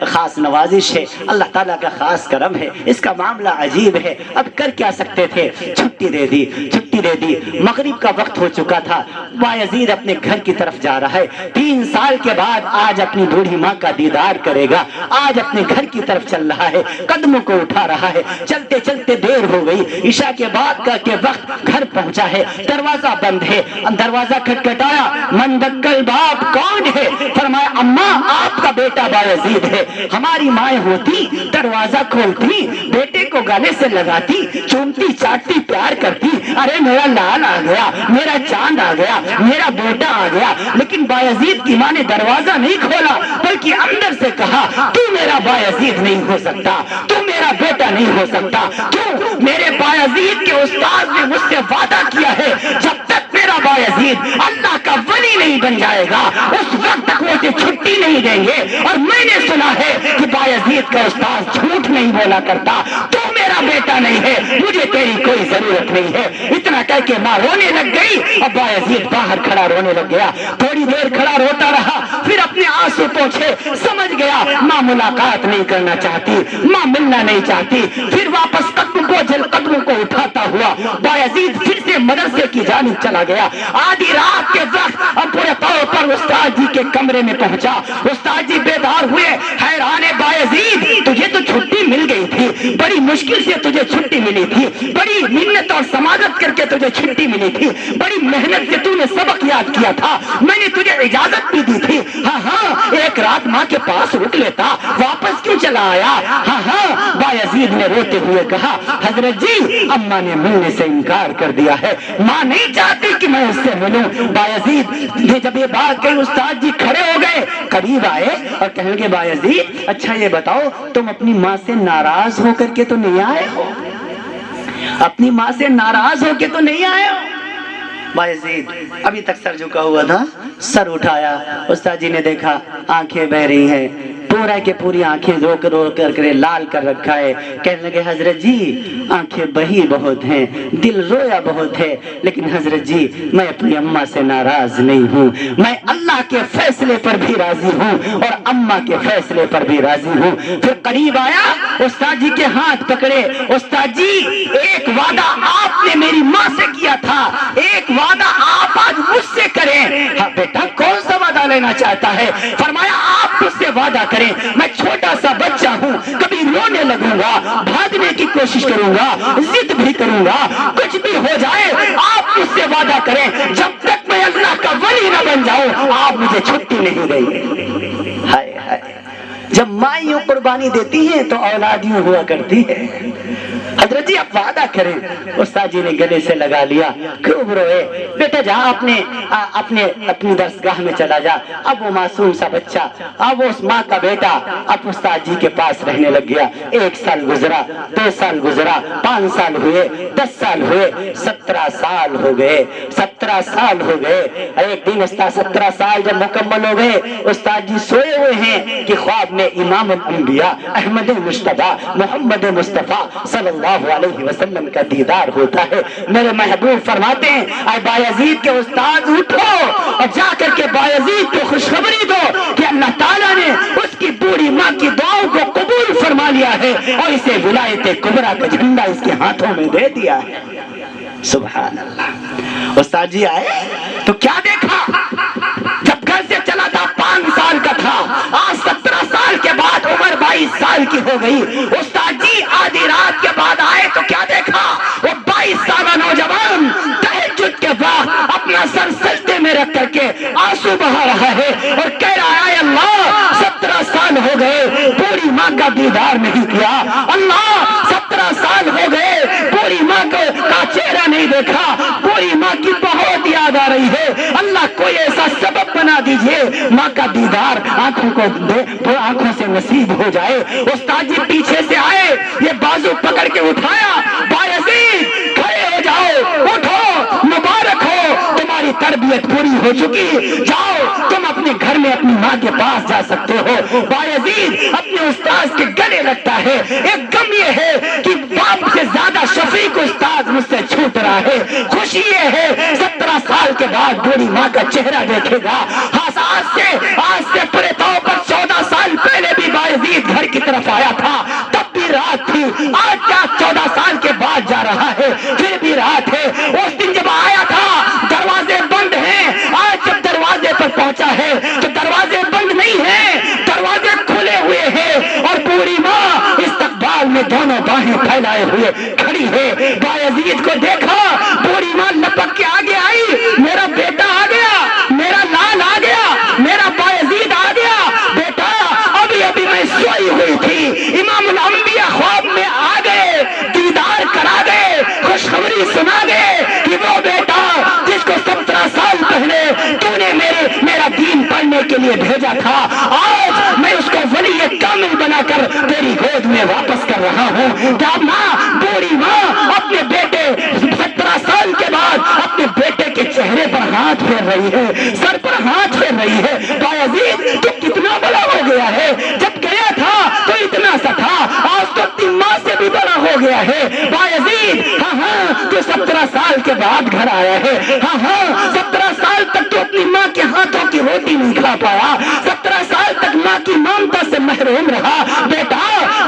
Speaker 1: خاص نوازش ہے، اللہ تعالیٰ کا خاص کرم ہے، اس کا معاملہ عجیب ہے، اب کر کیا سکتے تھے؟ چھٹی دے دی، چھٹی دے دی۔ مغرب کا وقت ہو چکا تھا، بایزید اپنے گھر کی طرف جا رہا ہے، 3 سال کے بعد آج اپنی بوڑھی ماں کا دیدار کرے گا، آج اپنے گھر کی طرف چل رہا ہے، قدموں کو اٹھا رہا ہے، چلتے چلتے دیر ہو گئی، عشاء کے بعد کا کے وقت گھر پہنچا ہے، دروازہ بند ہے، دروازہ کھٹکھٹایا، من دکل باپ کون ہے؟ فرمایا اماں آپ کا بیٹا بایزید ہے۔ ہماری مائیں ہوتی دروازہ کھولتی، بیٹے کو گلے سے لگاتی، چومتی چاٹتی پیار کرتی، ارے میرا لال آ گیا، میرا چاند آ گیا، میرا بیٹا آ گیا، لیکن بایزید کی ماں نے دروازہ نہیں کھولا بلکہ اندر سے کہا تو میرا بایزید نہیں ہو سکتا، تو میرا بیٹا نہیں ہو سکتا، کیوں؟ میرے بایزید کے استاد نے مجھ سے وعدہ کیا ہے جب تک میرا بایزید اللہ کا ولی نہیں بن جائے گا اس وقت تک مجھے چھٹی نہیں دیں گے، اور میں نے سنا ہے کہ بایزید کا استاد جھوٹ نہیں بولا کرتا، تو میرا بیٹا نہیں ہے، مجھے تیری کوئی ضرورت نہیں ہے۔ اتنا کہہ کے ماں رونے لگ گئی، اب بایزید باہر کھڑا رونے لگ گیا، تھوڑی دیر کھڑا روتا رہا، پھر اپنے آنسو پوچھے، سمجھ گیا ماں ملاقات نہیں کرنا چاہتی، ماں ملنا نہیں چاہتی، پھر واپس قدموں کو اٹھاتا ہوا بایزید پھر سے مدرسے کی جانب چلا گیا۔ آدھی رات کے وقت اب پورے طور پر استاد جی کے کمرے میں پہنچا، استاد جی بیدار ہوئے، حیران بایزید تجھے تو چھٹی مل گئی تھی، بڑی مشکل سے تجھے چھٹی ملی تھی، بڑی منت اور سماجت کر کے تجھے چھٹی ملی تھی، بڑی محنت سے تو نے سبق یاد کیا تھا، میں نے تجھے اجازت بھی دی تھی، ہاں ایک رات ماں کے پاس رک لیتا، واپس کیوں چلا آیا؟ ہاں بایزید نے روتے ہوئے کہا حضرت جی اماں نے ملنے سے انکار کر دیا ہے، ماں نہیں چاہتی کہ میں اس سے ملوں۔ بایزید نے جب یہ بات کہی استاد جی کھڑے ہو گئے، قریب آئے اور کہنے لگے بایزید اچھا یہ بتاؤ تم اپنی ماں سے ناراض ہو کر کے تو نہیں آئے ہو؟ اپنی ماں سے ناراض ہو کے تو نہیں آئے ہو؟ بایزید ابھی تک سر جھکا ہوا تھا، سر اٹھایا، استاد جی نے دیکھا آنکھیں بہ رہی ہیں، پورا کے پوری آنکھیں رو کر لال کر رکھا ہے، کہنے لگے حضرت جی آنکھیں بہی بہت ہیں، دل رویا بہت ہے، لیکن حضرت جی میں اپنی اماں سے ناراض نہیں ہوں، میں اللہ کے فیصلے پر بھی راضی ہوں اور اماں کے فیصلے پر بھی راضی ہوں۔ پھر قریب آیا، استاد جی کے ہاتھ پکڑے، استاد جی ایک وعدہ آپ نے میری ماں سے کیا تھا، ایک وعدہ آپ آج مجھ سے کریں۔ ہاں بیٹا کون سا وعدہ لینا چاہتا ہے؟ فرمایا آپ مجھ سے وعدہ کریں، میں چھوٹا سا بچہ ہوں، کبھی رونے لگوں گا، بھاگنے کی کوشش کروں گا، ضد بھی کروں گا، کچھ بھی ہو جائے آپ مجھ سے وعدہ کریں جب تک میں اللہ کا ولی نہ بن جاؤں آپ مجھے چھٹی نہیں دیں گے۔ ہائے ہائے، جب مائیں قربانی دیتی ہیں تو اولاد یوں ہوا کرتی ہے۔ حضرت جی آپ وعدہ کریں، استاد جی نے گلے سے لگا لیا، خوب روئے، بیٹا جا اپنی درسگاہ میں چلا جا۔ اب وہ معصوم سا بچہ، اب اس ماں کا بیٹا اب استاد جی کے پاس رہنے لگ گیا۔ 1 سال گزرا، 2 سال گزرا، 5 سال ہوئے، 10 سال ہوئے، 17 سال ہو گئے، 17 سال ہو گئے۔ ایک دن 17 سال جب مکمل ہو گئے، استاد جی سوئے ہوئے ہیں کہ خواب میں امام الانبیاء احمد مصطفیٰ محمد مصطفیٰ صلی اللہ علیہ وسلم کا دیدار ہوتا ہے۔ میرے محبوب فرماتے ہیں اے بایزید کے استاد اٹھو اور جا کر کے بایزید کو خوشخبری دو کہ اللہ تعالیٰ نے اس کی بوڑھی ماں کی دعاؤں کو قبول فرما لیا ہے اور اسے ولایت کبریٰ کا جھنڈا اس کے ہاتھوں میں دے دیا ہے۔ سبحان اللہ۔ استاد جی آئے تو کیا دیکھا؟ جب گھر سے چلا تھا 5 سال کا تھا، آج 17 سال کے بعد عمر 22 سال کی ہو گئی۔ استاد جی آدھی رات کے بعد آئے تو کیا دیکھا؟ وہ 22 سالہ نوجوان تہجد کے بعد اپنا سر سجدے میں رکھ کر کے آنسو بہا رہا ہے اور کہہ رہا ہے اللہ 17 سال ہو گئے پوری ماں کا دیدار نہیں کیا، اللہ 17 سال ہو گئے پوری ماں کا چہرہ نہیں دیکھا، پوری ماں کی بہت یاد آ رہی ہے، اللہ کوئی ایسا سبب بنا دیجئے ماں کا دیدار آنکھوں سے نصیب ہو جائے۔ استاد جی پیچھے سے آئے، یہ بازو پکڑ کے اٹھایا، بایزید کھڑے ہو جاؤ، اٹھو، مبارک ہو تمہاری تربیت پوری ہو چکی، جاؤ تم اپنے گھر میں اپنی ماں کے پاس جا سکتے ہو۔ بایزید اپنے استاد کے گلے لگتا ہے، ایک غم یہ ہے کہ باپ سے زیادہ شفیق استاد مجھ سے چھوٹ رہا ہے، خوشی یہ ہے 17 سال کے بعد بوڑھی ماں کا چہرہ دیکھے گا۔ رہا ہے پھر بھی رات ہے. اس دن جب آیا تھا دروازے بند ہیں, آج جب دروازے پر پہنچا ہے تو دروازے بند نہیں ہیں, دروازے کھلے ہوئے ہیں اور بوڑھی ماں استقبال میں دونوں باہیں پھیلائے ہوئے کھڑی ہے. بایزید کو دیکھا, بوڑھی ماں لپک کے آگے آئی, میرا بیٹا آ گیا, میرا لال آ گیا, میرا بایزید آ گیا. بیٹا ابھی ابھی میں سوئی ہوئی تھی, امام الانبیاء خواب میں آ گئے, دیدار کرا گئے, خوشخبری سنا گئے کہ وہ بیٹا جس کو 17 سال پہلے تو نے میرا دین پڑھنے کے لیے بھیجا تھا, آج میں اس کو ولی کامل بنا کر تیری گود میں واپس کر رہا ہوں. کیا ماں, بوڑھی ماں اپنے بیٹے 17 سال کے بعد اپنے بیٹے کے چہرے پر ہاتھ پھیر رہی ہے, سر پر ہاتھ پھیر رہی ہے. بایزید تو کتنا بڑا ہو گیا ہے, جب گیا تھا تو اتنا سا تھا, آج تو اپنی ماں سے بھی بڑا ہو گیا ہے. بایزید ہاں ہاں تو 17 سال کے بعد گھر آیا ہے, ہاں ہاں 17 سال تک تو اپنی ماں کے ہاتھوں کی روٹی نہیں کھا پایا, 17 سال تک ماں کی ممتا سے محروم رہا. بیٹا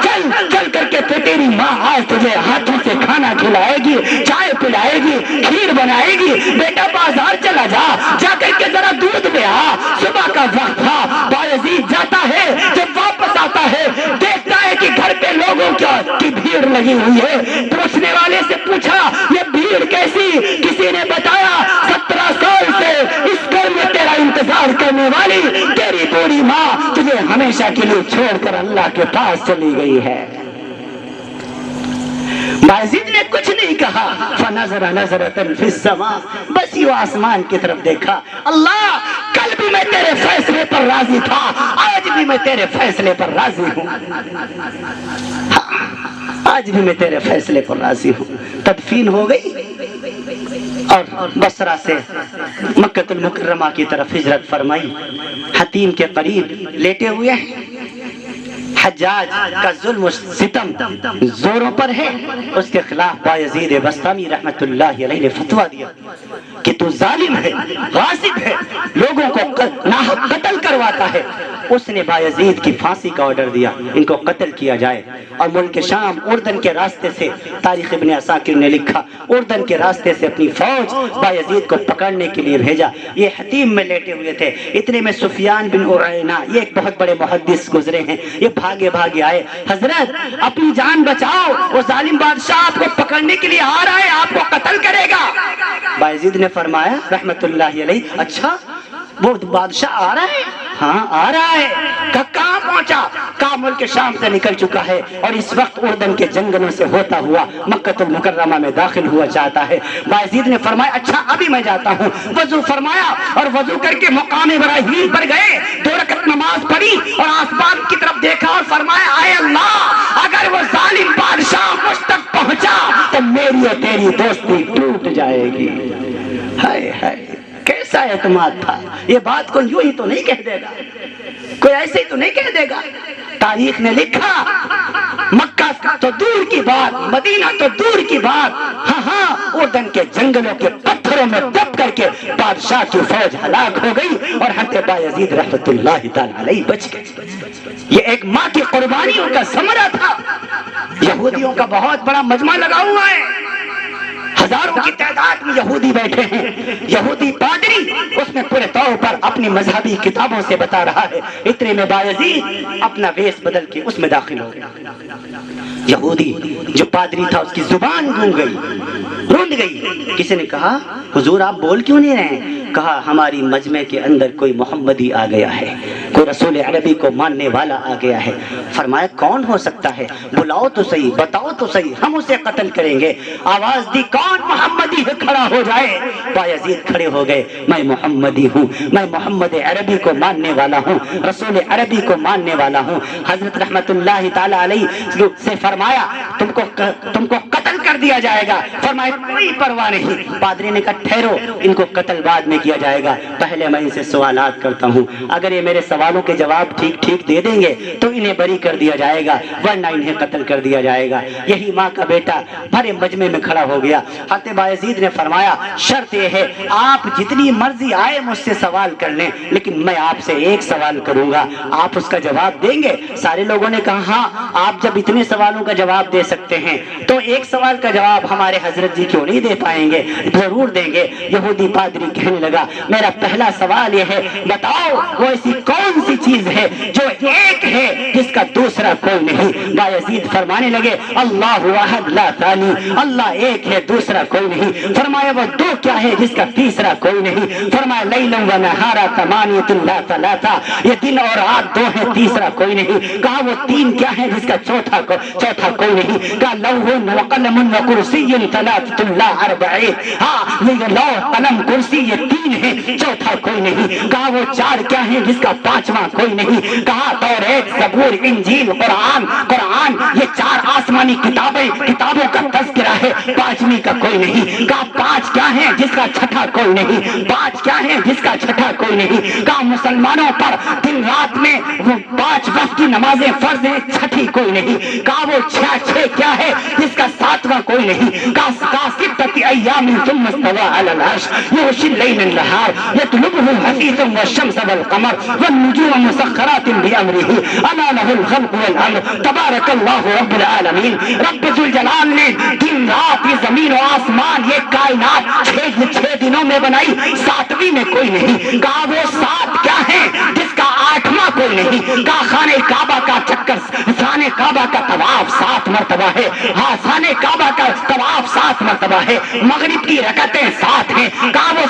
Speaker 1: چل چل کر کے تیری ماں آج تجھے ہاتھوں سے کھانا کھلائے گی, چائے پلائے گی, کھیر بنائے گی. بیٹا بازار چلا جا, جا کر کے ذرا دودھ لے آ, صبح کا وقت تھا. بایزید جاتا ہے, جب واپس آتا ہے دیکھتا ہے کہ گھر پہ لوگوں کی بھیڑ لگی ہوئی ہے. پوچھنے والے سے پوچھا یہ بھیڑ کیسی, کسی نے بتایا 17 سال سے اس گھر میں تیرا انتظار کرنے والی تیری بوڑھی ماں تجھے ہمیشہ کے لیے چھوڑ کر اللہ کے پاس چلی گئی ہے. بایزید نے کچھ نہیں کہا, فنظر نظرۃ فی السماء, بس یوں آسمان کی طرف دیکھا. اللہ کل بھی میں تیرے فیصلے پر راضی تھا, آج بھی میں تیرے فیصلے پر راضی ہوں, آج بھی میں تیرے فیصلے پر راضی ہوں. تدفین ہو گئی اور بصرہ سے مکہ المکرمہ کی طرف ہجرت فرمائی. حتیم کے قریب لیٹے ہوئے ہیں, حجاج کا ظلم و ستم زوروں پر ہے, اس کے خلاف بایزید بسطامی رحمت اللہ علیہ نے فتویٰ دیا کہ تو ظالم ہے, غاصب ہے, لوگوں کو ناحق قتل کرواتا ہے. اس نے بایزید کی پھانسی کا آرڈر دیا, ان کو قتل کیا جائے. اور ملک شام اردن کے راستے سے, تاریخ ابن عساکر نے لکھا, اردن کے راستے سے اپنی فوج بایزید کو پکڑنے کے لیے بھیجا. یہ حتیم میں لیٹے ہوئے تھے, اتنے میں سفیان بن عیینہ, یہ ایک بہت بڑے محدث گزرے ہیں, یہ بھاگے بھاگے آئے. حضرت اپنی جان بچاؤ, وہ ظالم بادشاہ آپ کو پکڑنے کے لیے آ رہا ہے, آپ کو قتل کرے گا. بایزید نے فرمایا رحمت اللہ علیہ, اچھا وہ بادشاہ آ رہا ہے؟ ہاں آ رہا ہے. کہاں پہنچا؟ کہاں ملک شام سے نکل چکا ہے اور اس وقت اردن کے جنگلوں سے ہوتا ہوا مکہ المکرمہ میں داخل ہوا چاہتا ہے. بایزید نے فرمایا اچھا ابھی میں جاتا ہوں. وضو فرمایا اور وضو کر کے مقام ابراہیم پر گئے, 2 رکعت نماز پڑھی اور آسمان کی طرف دیکھا اور فرمایا اے اللہ اگر وہ ظالم بادشاہ مجھ تک پہنچا تو میری اور تیری دوستی ٹوٹ جائے گی. ہائے ہائے کیسا اعتماد تھا. یہ بات کوئی یوں ہی تو نہیں کہہ دے گا, کوئی ایسے ہی تو نہیں کہہ دے گا. تاریخ نے لکھا مکہ تو دور کی بات, مدینہ تو دور کی بات, ہاں ہاں اردن کے جنگلوں کے پتھروں میں دب کر کے بادشاہ کی فوج ہلاک ہو گئی اور حضرت بایزید رحمت اللہ تعالی علیہ بچ گئے. یہ ایک ماں کی قربانیوں کا ثمرہ تھا. یہودیوں کا بہت بڑا مجمع لگا ہوا ہے, ہزاروں کی تعداد میں یہودی بیٹھے ہیں. یہودی پادری اس میں پورے طور پر اپنی مذہبی کتابوں سے بتا رہا ہے. اتنے میں بایزید اپنا ویش بدل کے اس میں داخل ہو گیا. یہودی جو پادری تھا اس کی زبان گونگ گئی, روند گئی. کسی نے کہا حضور آپ بول کیوں نہیں رہے؟ کہا ہماری مجمع کے اندر کوئی محمدی آ گیا ہے, کوئی رسول عربی کو ماننے والا آ گیا ہے. فرمایا کون ہو سکتا ہے, بلاؤ تو صحیح, بتاؤ تو صحیح, ہم اسے قتل کریں گے. آواز دی کون محمدی ہے کھڑا ہو جائے. بایزید کھڑے ہو گئے, میں محمدی ہوں, میں محمد عربی کو ماننے والا ہوں, رسول عربی کو ماننے والا ہوں. حضرت رحمت اللہ تعالی علیہ سے فرمایا تم کو قتل کر دیا جائے گا. فرمایا کوئی پرواہ نہیں. پادری نے کہا ٹھہرو, ان کو قتل بعد میں کیا جائے گا، پہلے میں ان سے سوالات کرتا ہوں، اگر یہ میرے سوالوں کے جواب ٹھیک ٹھیک دے دیں گے تو انہیں بری کر دیا جائے گا، ورنہ انہیں قتل کر دیا جائے گا۔ یہی ماں کا بیٹا بھرے مجمع میں کھڑا ہو گیا۔ حضرت بایزید نے فرمایا شرط یہ ہے آپ جتنی مرضی آئے مجھ سے سوال کر لیں، لیکن میں آپ سے ایک سوال کروں گا، آپ اس کا جواب دیں گے؟ سارے لوگوں نے کہا ہاں، آپ جب اتنے سوالوں کا جواب دے سکتے ہیں تو ایک سوال کا جواب ہمارے حضرت جی کیوں نہیں دے پائیں گے؟ ضرور دیں گے۔ یہودی پادری کہنے لگا میرا پہلا سوال یہ ہے، بتاؤ وہ ایسی کون سی چیز ہے جو ایک ہے جس کا دوسرا کوئی نہیں؟ بایزید فرمانے لگے اللہ واحد لا ثانی، اللہ ایک ہے دوسرا کوئی نہیں۔ فرمایا وہ دو کیا ہے جس کا تیسرا کوئی نہیں؟ فرمایا لیلا و نہارا ثمانیۃ لا ثلاثہ، یہ دن اور رات دو ہے تیسرا کوئی نہیں۔ کہا وہ تین کیا ہے جس کا چوتھا کوئی نہیں؟ کہا لوح و قلم و کرسی ثلاثۃ لا اربع، ہاں لوح قلم کرسی یہ تین ہے چوتھا کوئی نہیں۔ کہا وہ چار کیا ہے جس کا پانچواں کوئی نہیں؟ کہا توریت زبور انجیل قرآن یہ چار آسمانی کتابوں کا تذکرہ ہے، پانچویں کا کوئی نہیں۔ کہا پانچ کیا ہے جس کا چھٹا کوئی نہیں؟ پانچ کیا ہے جس کا چھٹا کوئی نہیں؟ کہا مسلمانوں پر دن رات میں وہ 5 وقت کی نمازیں فرض ہیں، چھٹی کوئی نہیں۔ کہا وہ 6 کیا ہے جس کا 7واں کوئی نہیں؟ کہا ستۃ ایام ثم استوى على العرش یغشی اللیل النہار یطلبه حثیثا والشمس والقمر والنجوم مسخرات بامرہ الا له الخلق والامر تبارک اللہ رب العالمین۔ رب ذوالجلال نے دن رات یہ زمین و آسمان یہ کائنات 6 دنوں میں بنائی، 7ویں میں کوئی نہیں۔ کہا وہ 7 کیا ہے جس کا 8واں کوئی نہیں؟ کہا خانہ کعبہ کا چکر، خانہ کعبہ کا طواف 7 مرتبہ ہے، ہاں خانہ کعبہ کا طواف 7 مرتبہ ہے، مغرب کی رکعتیں 7 ہیں۔ کہا وہ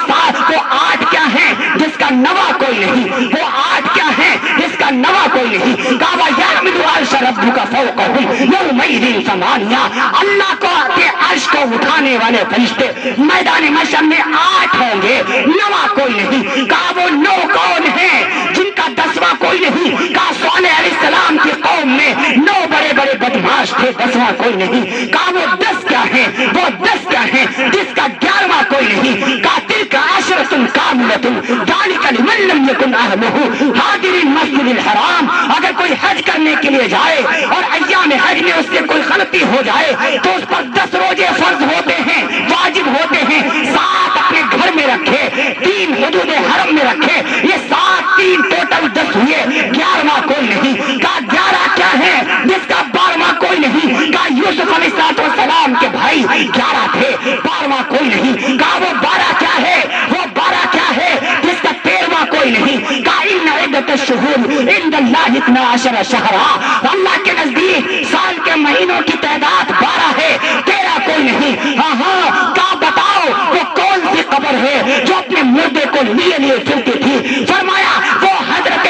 Speaker 1: 8 کیا ہے جس کا 9واں کوئی نہیں؟ وہ 8 کیا ہے جس کا 9واں کوئی نہیں؟ کہا وہ یحمل عرش ربک فوقہم یومئذ ثمانیہ، اللہ کو کے عرش کو اٹھانے والے فرشتے میدان محشر میں 8 ہوں گے، 9واں کوئی نہیں۔ کہا وہ 9 کون ہیں جن کا 10واں کوئی نہیں؟ کہا صالح علیہ السلام کی قوم میں 9 بڑے بڑے بدماش تھے، 10واں کوئی نہیں۔ کہا وہ 10 کیا ہے؟ وہ 10 کیا ہے جس کا 11واں کوئی نہیں؟ کہا تلک عشرۃ کاملۃ ذلک لمن لم یکن اہلہ حاضر المسجد الحرام۔ اگر کوئی حج کرنے کے لیے جائے اور ایام حج میں اس سے کوئی غلطی ہو جائے تو اس پر 10 روزے فرض ہوتے ہیں، واجب ہوتے ہیں، 7 اپنے گھر میں رکھے، 3 حدود حرم میں رکھے، یہ 7 3 ٹوٹل 10 ہوئے، 11واں کوئی نہیں۔ کہا 11 کیا ہے جس کا 12واں کوئی نہیں؟ کہا یوسف علیہ السلام کے بھائی 11 تھے، 12واں کوئی نہیں۔ کہا وہ 12 کیا ہے؟ وہ 12 کیا ہے جس کا 13واں کوئی نہیں؟ کہا ان عدت الشہور عند اللہ 12 شہرا، اللہ کے نزدیک سال کے مہینوں کی تعداد 12 ہے، 13 کوئی نہیں۔ ہاں کہا بتاؤ وہ کون سی قبر ہے جو اپنے مردے کو لیے لیے پھرتی تھی؟ فرمایا وہ حضرت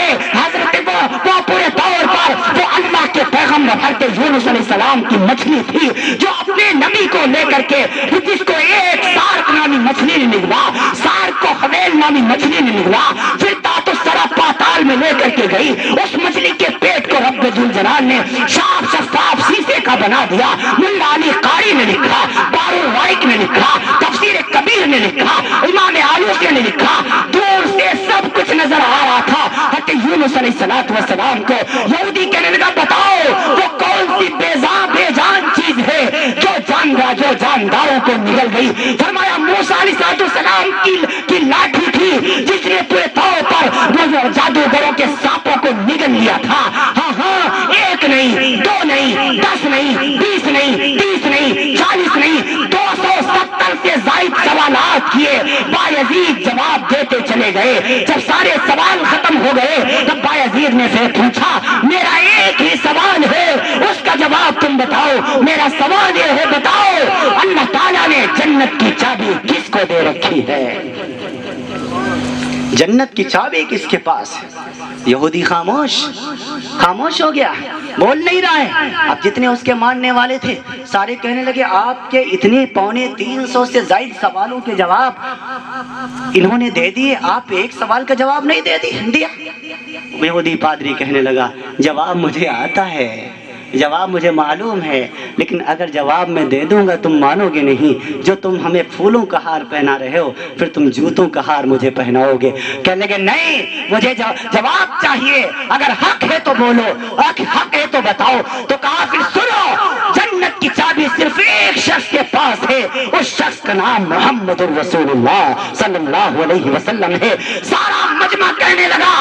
Speaker 1: وہ پورے طور پر وہ اللہ کے پیغمبر حضرت یونس علیہ السلام کی مچھلی تھی جو اپنے نبی کو لے کر کے جس کو ایک سارک نامی مچھلی نے نگلا، سارک کو حویل نامی مچھلی نے نگلا، پھر تات الثری پاتال میں لے کر کے گئی، اس مچھلی کے پیٹ کو رب ذوالجلال نے صاف شفاف شیشے کا بنا دیا۔ ملا علی قاری نے لکھا، بار الرائق نے لکھا، تفسیر کبیر نے لکھا، امام آلوسی نے لکھا، دور سے سب کچھ نظر آ رہا تھا۔ حضرت یونس علیہ السلام کو یہودی کہنے لگا بتاؤ وہ کون سی بے جان چیز ہے جو جانداروں کو نگل گئی؟ فرمایا موسیٰ علیہ السلام کی لاٹھی تھی جس نے پورے طور پر جادوگروں کے سانپوں کو نگل لیا تھا۔ ہاں 1 نہیں 2 نہیں 10 نہیں 20 نہیں 30 نہیں 40 نہیں 270 سے زائد سوالات کیے، بایزید جواب دیتے چلے گئے۔ جب سارے سوال ختم ہو گئے تب بایزید نے سے پوچھا میرا ایک ہی سوال ہے، اس کا جواب تم بتاؤ۔ میرا سوال یہ ہے بتاؤ اللہ تعالیٰ نے جنت کی چابی کس کو دے رکھی ہے؟ جنت کی چابی کس کے پاس ہے؟ یہودی خاموش ہو گیا، بول نہیں رہا ہے۔ اب جتنے اس کے ماننے والے تھے سارے کہنے لگے آپ کے اتنے 350 سے زائد سوالوں کے جواب انہوں نے دے دیے، آپ ایک سوال کا جواب نہیں دیا۔ یہودی پادری کہنے لگا جواب مجھے آتا ہے، جواب مجھے معلوم ہے، لیکن اگر جواب میں دے دوں گا تم مانو گے نہیں۔ جو تم ہمیں پھولوں کا ہار پہنا رہے ہو، پھر تم جوتوں کا ہار مجھے پہناؤ گے۔ کہنے لگے نہیں، مجھے جواب چاہیے، اگر حق ہے تو بولو، حق ہے تو بتاؤ۔ تو کہا پھر سنو، جنت کی چابی صرف ایک شخص کے پاس ہے، اس شخص کا نام محمد الرسول اللہ صلی اللہ علیہ وسلم ہے۔ سارا مجمع کہنے لگا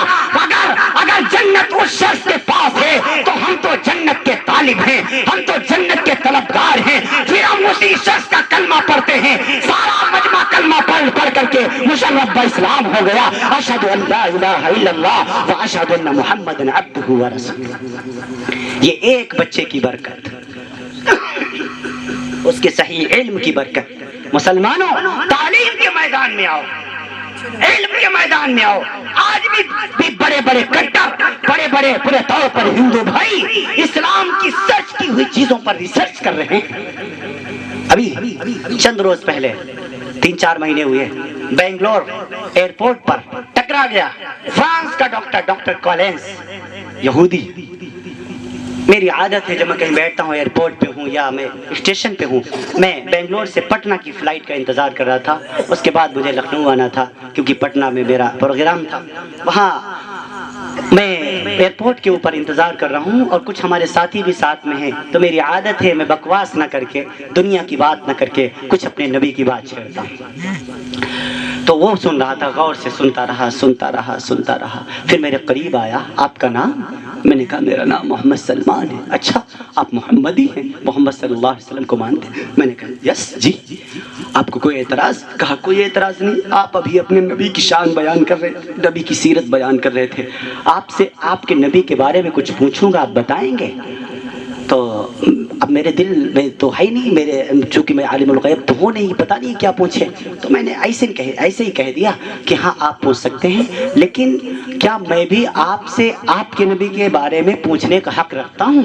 Speaker 1: اگر جنت اس شخص کے پاس ہے تو ہم تو جنت کے طالب ہیں، ہم تو جنت کے طلبگار ہیں، پھر ہم اسی شخص کا کلمہ پڑھتے ہیں۔ سارا مجمع کلمہ پڑھ کر کے مشرف اسلام ہو گیا۔ اشہد ان لا الہ الا اللہ و اشہد ان محمد عبدہ و رسولہ۔ یہ ایک بچے کی برکت، اس کے صحیح علم کی برکت۔ مسلمانوں، تعلیم کے میدان میں آؤ، علم کے میدان میں آؤ۔ آج بھی بڑے بڑے کٹر، بڑے بڑے پورے طور پر ہندو بھائی اسلام کی سرچ کی ہوئی چیزوں پر ریسرچ کر رہے ہیں۔ ابھی چند روز پہلے 3-4 مہینے ہوئے، بنگلور ایئرپورٹ پر ٹکرا گیا فرانس کا ڈاکٹر کولینس، یہودی۔ میری عادت ہے جب میں کہیں بیٹھتا ہوں، ایئرپورٹ پہ ہوں یا میں اسٹیشن پہ ہوں، میں بنگلور سے پٹنہ کی فلائٹ کا انتظار کر رہا تھا۔ اس کے بعد مجھے لکھنؤ آنا تھا کیونکہ پٹنہ میں میرا پروگرام تھا۔ وہاں میں ایئرپورٹ کے اوپر انتظار کر رہا ہوں اور کچھ ہمارے ساتھی بھی ساتھ میں ہیں، تو میری عادت ہے میں بکواس نہ کر کے، دنیا کی بات نہ کر کے، کچھ اپنے نبی کی بات چھیڑتا ہوں۔ تو وہ سن رہا تھا، غور سے سنتا رہا۔ پھر میرے قریب آیا، آپ کا نام؟ میں نے کہا میرا نام محمد سلمان ہے۔ اچھا، آپ محمدی ہیں، محمد صلی اللہ علیہ وسلم کو مانتے ہیں؟ میں نے کہا یس جی۔ آپ کو کوئی اعتراض؟ کہا کوئی اعتراض نہیں، آپ ابھی اپنے نبی کی شان بیان کر رہے تھے، نبی کی سیرت بیان کر رہے تھے، آپ سے آپ کے نبی کے بارے میں کچھ پوچھوں گا، آپ بتائیں گے؟ تو اب میرے دل میں تو ہے نہیں، میرے چونکہ میں عالم الغیب تو ہوں نہیں، پتہ نہیں کیا پوچھے، تو میں نے ایسے ہی کہہ دیا کہ ہاں آپ پوچھ سکتے ہیں، لیکن کیا میں بھی آپ سے آپ کے نبی کے بارے میں پوچھنے کا حق رکھتا ہوں؟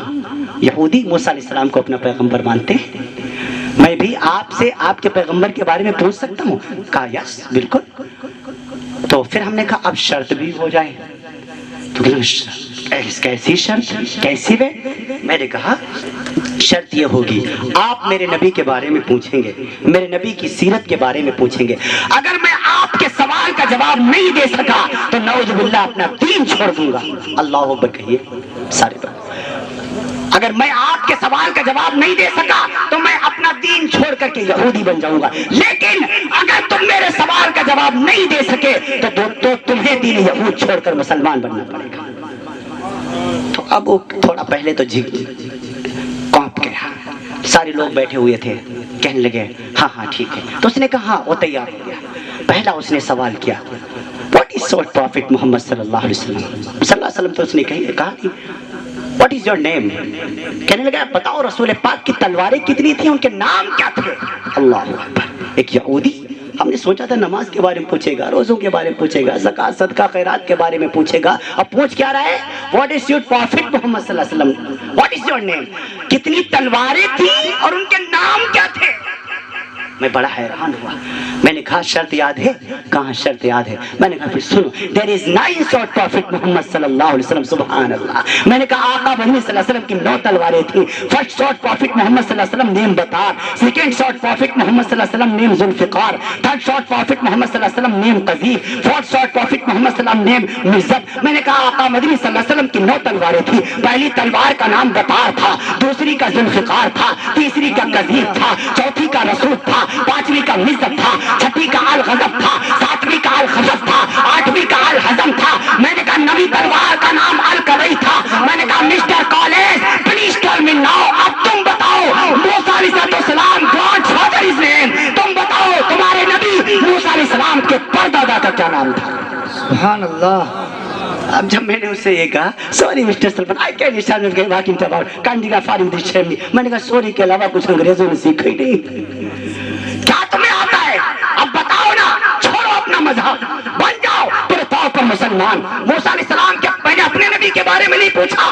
Speaker 1: یہودی موسیٰ علیہ السلام کو اپنا پیغمبر مانتے ہیں، میں بھی آپ سے آپ کے پیغمبر کے بارے میں پوچھ سکتا ہوں؟ کہا یس بالکل۔ تو پھر ہم نے کہا اب شرط بھی ہو جائے۔ تو کیسی شرط؟ کیسی وے؟ میں نے کہا شرط یہ ہوگی، آپ میرے نبی کے بارے میں پوچھیں گے، میرے نبی کی سیرت کے بارے میں پوچھیں گے، اگر میں آپ کے سوال کا جواب نہیں دے سکا تو نعوذ باللہ اپنا دین چھوڑ دوں گا۔ اللہ اکبر کہیے سارے پر۔ اگر میں آپ کے سوال کا جواب نہیں دے سکا تو میں اپنا دین چھوڑ کر کے یہودی بن جاؤں گا، لیکن اگر تم میرے سوال کا جواب نہیں دے سکے تو تمہیں دین یہود چھوڑ کر مسلمان بننا پڑے گا۔ تو اب وہ تھوڑا پہلے تو کانپ گیا، سارے لوگ بیٹھے ہوئے تھے، کہنے لگے ہاں ٹھیک ہے۔ تو اس نے کہا ہاں، وہ تیار ہو گیا۔ پہلا اس نے سوال کیا، واٹ از یور پروفٹ محمد صلی اللہ علیہ وسلم؟ تو اس نے کہا واٹ از یور نیم؟ کہنے لگا بتاؤ رسول پاک کی تلواریں کتنی تھیں، ان کے نام کیا تھے؟ اللہ اکبر۔ ایک یہودی، ہم نے سوچا تھا نماز کے بارے میں پوچھے گا، روزوں کے بارے میں پوچھے گا، زکوٰۃ صدقہ خیرات کے بارے میں پوچھے گا، اب پوچھ کیا رہا ہے؟ واٹ از یور پروفٹ محمد صلی اللہ علیہ وسلم، واٹ از یور نیم؟ کتنی تلواریں تھیں اور ان کے نام کیا تھے؟ میں بڑا حیران ہوا۔ میں نے کہا شرط یاد ہے؟ کہاں شرط یاد ہے؟ میں نے کہا پھر سنو، there is 9 sword prophet محمد صلی اللہ علیہ وسلم، سبحان اللہ۔ میں نے کہا آقا مدنی صلی اللہ علیہ وسلم کی 9 تلواریں تھیں۔ فرسٹ sword prophet محمد صلی اللہ علیہ وسلم نیم بطار، سیکنڈ sword prophet محمد صلی اللہ علیہ وسلم نیم ذوالفقار، تھرڈ sword prophet محمد صلی اللہ علیہ وسلم نیم قذیف، فورتھ sword prophet محمد صلی اللہ علیہ وسلم نیم مزب۔ میں نے کہا آقا مدنی صلی اللہ علیہ وسلم کی 9 تلواریں تھیں، پہلی تلوار کا نام بطار تھا، دوسری کا ذوالفقار تھا، تیسری کا قذیف تھا، چوتھی کا رسول تھا، پانچویں کا مزب تھا، چھٹی کا الغضب تھا، ساتویں کا الخزف تھا، آٹھویں کا الحزم تھا۔ میں نے کہا نبی تلوار کا نام القرئی تھا۔ میں نے کہا mister college please tell me now, اب تم بتاؤ موسیٰ علیہ السلام گاڈ فادر از نیم، تم بتاؤ تمہارے نبی موسیٰ علیہ السلام کے پردادا کا کیا نام تھا؟ سبحان اللہ۔ اب جب میں نے اس سے یہ کہا sorry mister Salman I can start walking about کانڈیگا فارم دس شیمی، میں نے کہا سوری کے علاوہ کچھ انگریزوں نے سیکھا ہی نہیں۔ کیا تمہیں آتا ہے؟ اب بتاؤ نا، چھوڑو اپنا مذہب، بن جاؤ پورے طور پر مسلمان۔ موسیٰ علیہ السلام کے میں نے اپنے نبی کے بارے میں نہیں پوچھا،